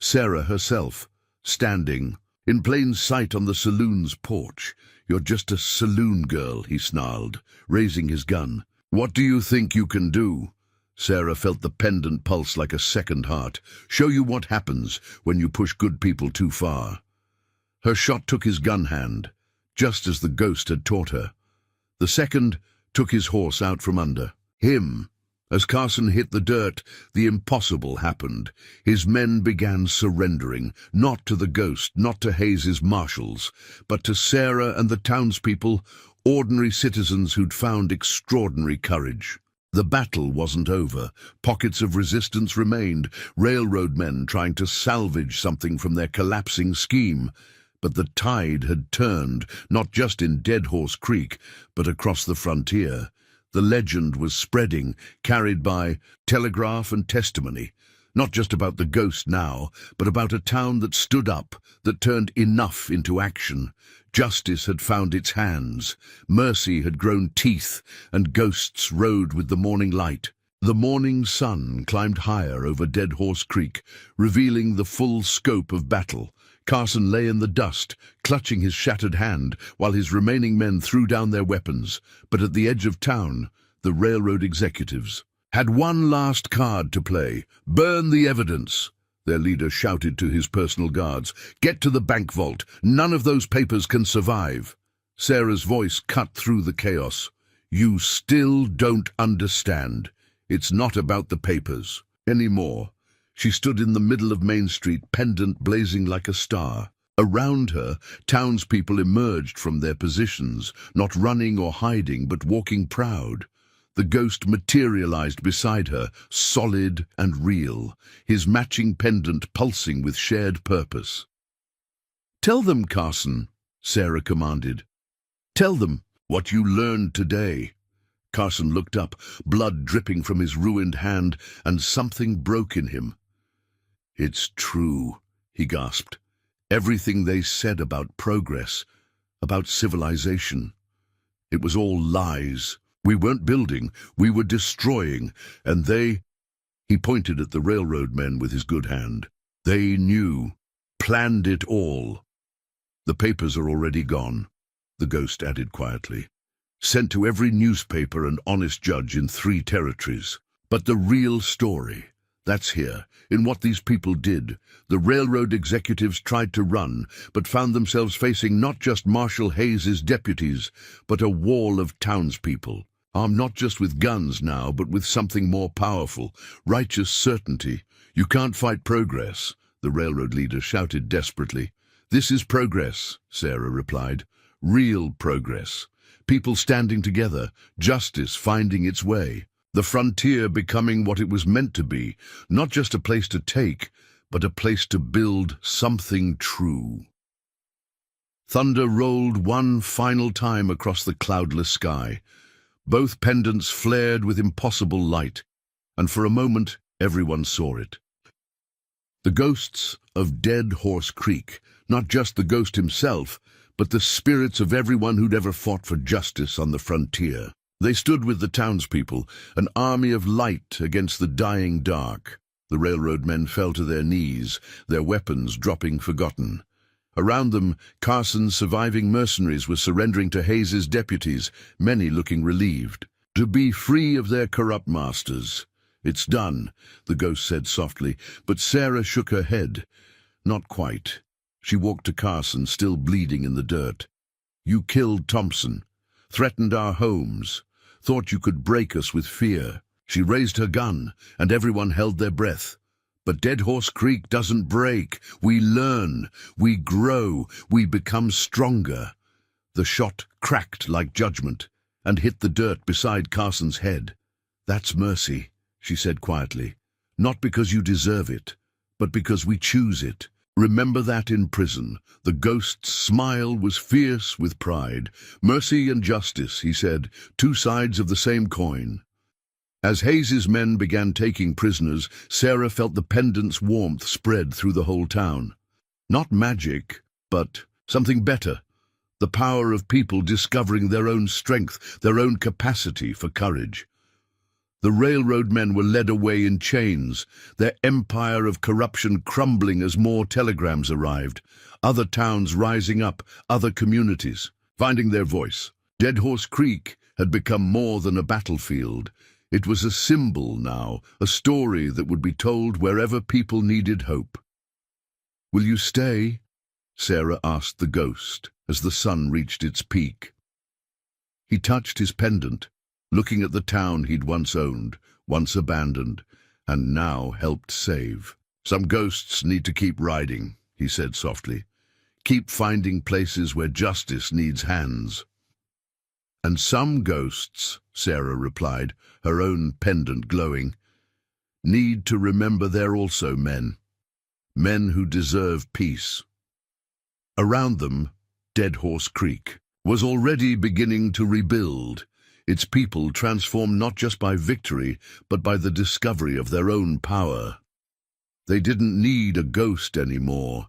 Sarah herself, standing, in plain sight on the saloon's porch. "You're just a saloon girl," he snarled, raising his gun. "What do you think you can do?" Sarah felt the pendant pulse like a second heart. "Show you what happens when you push good people too far." Her shot took his gun hand, just as the ghost had taught her. The second took his horse out from under him. As Carson hit the dirt, the impossible happened. His men began surrendering, not to the ghost, not to Hayes's marshals, but to Sarah and the townspeople, ordinary citizens who'd found extraordinary courage. The battle wasn't over. Pockets of resistance remained, railroad men trying to salvage something from their collapsing scheme. But the tide had turned, not just in Dead Horse Creek, but across the frontier. The legend was spreading, carried by telegraph and testimony, not just about the ghost now, but about a town that stood up, that turned enough into action. Justice had found its hands, mercy had grown teeth, and ghosts rode with the morning light. The morning sun climbed higher over Dead Horse Creek, revealing the full scope of battle. Carson lay in the dust, clutching his shattered hand, while his remaining men threw down their weapons. But at the edge of town, the railroad executives had one last card to play. "Burn the evidence," their leader shouted to his personal guards. "Get to the bank vault. None of those papers can survive." Sarah's voice cut through the chaos. "You still don't understand. It's not about the papers anymore." She stood in the middle of Main Street, pendant blazing like a star. Around her, townspeople emerged from their positions, not running or hiding, but walking proud. The ghost materialized beside her, solid and real, his matching pendant pulsing with shared purpose. "Tell them, Carson," Sarah commanded. "Tell them what you learned today." Carson looked up, blood dripping from his ruined hand, and something broke in him. "It's true," he gasped. "Everything they said about progress, about civilization. It was all lies. We weren't building, we were destroying, and they—" He pointed at the railroad men with his good hand. "They knew, planned it all." "The papers are already gone," the ghost added quietly. "Sent to every newspaper and honest judge in 3 territories. But the real story, that's here, in what these people did. The railroad executives tried to run, but found themselves facing not just Marshal Hayes's deputies, but a wall of townspeople, armed not just with guns now, but with something more powerful, righteous certainty. You can't fight progress," the railroad leader shouted desperately. "This is progress," Sarah replied. "Real progress. People standing together, justice finding its way. The frontier becoming what it was meant to be, not just a place to take, but a place to build something true." Thunder rolled one final time across the cloudless sky. Both pendants flared with impossible light, and for a moment everyone saw it. The ghosts of Dead Horse Creek, not just the ghost himself, but the spirits of everyone who'd ever fought for justice on the frontier. They stood with the townspeople, an army of light against the dying dark. The railroad men fell to their knees, their weapons dropping forgotten. Around them, Carson's surviving mercenaries were surrendering to Hayes's deputies, many looking relieved. To be free of their corrupt masters. "It's done," the ghost said softly, but Sarah shook her head. Not quite. She walked to Carson, still bleeding in the dirt. "You killed Thompson, threatened our homes, thought you could break us with fear." She raised her gun, and everyone held their breath. "But Dead Horse Creek doesn't break. We learn, we grow, we become stronger." The shot cracked like judgment and hit the dirt beside Carson's head. "That's mercy," she said quietly. "Not because you deserve it, but because we choose it. Remember that in prison." The ghost's smile was fierce with pride. "Mercy and justice," he said, "two sides of the same coin." As Hayes's men began taking prisoners, Sarah felt the pendant's warmth spread through the whole town. Not magic, but something better. The power of people discovering their own strength, their own capacity for courage. The railroad men were led away in chains, their empire of corruption crumbling as more telegrams arrived, other towns rising up, other communities, finding their voice. Dead Horse Creek had become more than a battlefield. It was a symbol now, a story that would be told wherever people needed hope. "Will you stay?" Sarah asked the ghost as the sun reached its peak. He touched his pendant, looking at the town he'd once owned, once abandoned, and now helped save. "Some ghosts need to keep riding," he said softly. "Keep finding places where justice needs hands." "And some ghosts," Sarah replied, her own pendant glowing, "need to remember they're also men. Men who deserve peace." Around them, Dead Horse Creek was already beginning to rebuild, its people transformed not just by victory, but by the discovery of their own power. They didn't need a ghost anymore.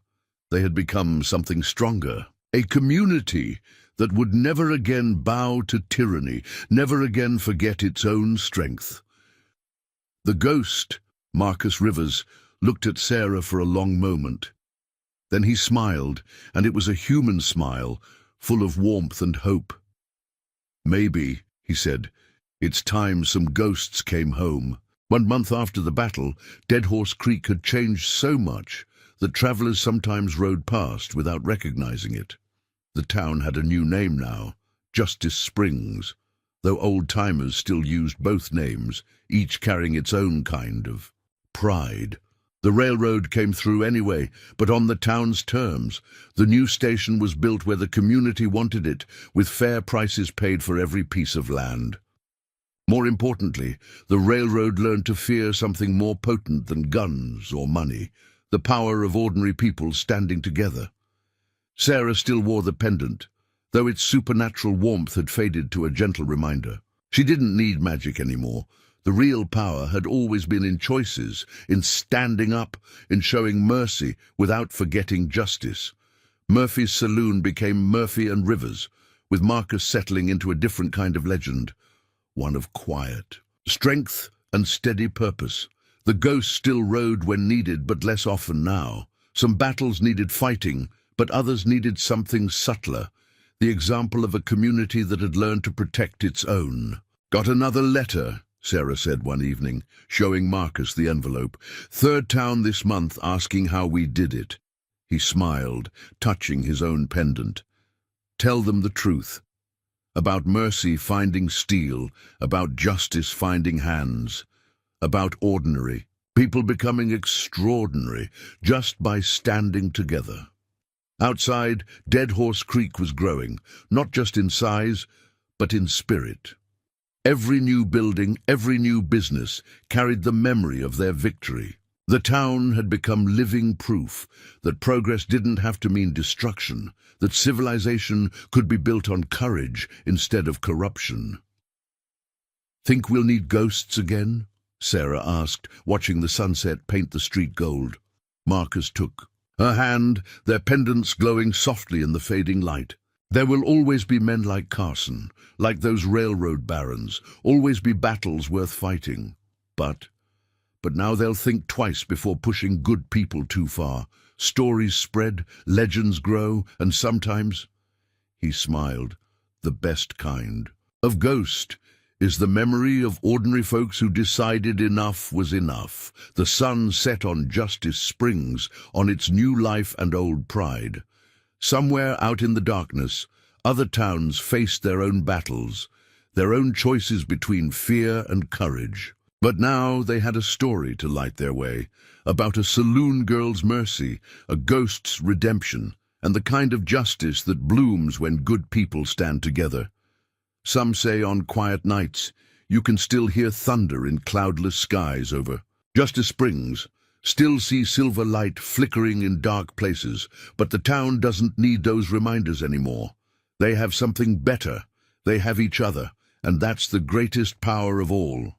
They had become something stronger, a community that would never again bow to tyranny, never again forget its own strength. The ghost, Marcus Rivers, looked at Sarah for a long moment. Then he smiled, and it was a human smile, full of warmth and hope. "Maybe," he said, "it's time some ghosts came home." 1 month after the battle, Dead Horse Creek had changed so much that travelers sometimes rode past without recognizing it. The town had a new name now, Justice Springs, though old-timers still used both names, each carrying its own kind of pride. The railroad came through anyway, but on the town's terms. The new station was built where the community wanted it, with fair prices paid for every piece of land. More importantly, the railroad learned to fear something more potent than guns or money, the power of ordinary people standing together. Sarah still wore the pendant, though its supernatural warmth had faded to a gentle reminder. She didn't need magic anymore. The real power had always been in choices, in standing up, in showing mercy without forgetting justice. Murphy's Saloon became Murphy and Rivers, with Marcus settling into a different kind of legend, one of quiet, strength and steady purpose. The ghost still rode when needed, but less often now. Some battles needed fighting, but others needed something subtler, the example of a community that had learned to protect its own. "Got another letter," Sarah said one evening, showing Marcus the envelope. "Third town this month asking how we did it." He smiled, touching his own pendant. "Tell them the truth. About mercy finding steel, about justice finding hands, about ordinary people becoming extraordinary just by standing together." Outside, Dead Horse Creek was growing, not just in size, but in spirit. Every new building, every new business carried the memory of their victory. The town had become living proof that progress didn't have to mean destruction, that civilization could be built on courage instead of corruption. "Think we'll need ghosts again?" Sarah asked, watching the sunset paint the street gold. Marcus took her hand, their pendants glowing softly in the fading light. "There will always be men like Carson, like those railroad barons, always be battles worth fighting. But now they'll think twice before pushing good people too far. Stories spread, legends grow, and sometimes," he smiled, "the best kind of ghost is the memory of ordinary folks who decided enough was enough. The sun set on Justice Springs, on its new life and old pride. Somewhere out in the darkness, other towns faced their own battles, their own choices between fear and courage. But now they had a story to light their way, about a saloon girl's mercy, a ghost's redemption, and the kind of justice that blooms when good people stand together. Some say on quiet nights, you can still hear thunder in cloudless skies over Justice Springs, still see silver light flickering in dark places, but the town doesn't need those reminders anymore. They have something better. They have each other, and that's the greatest power of all.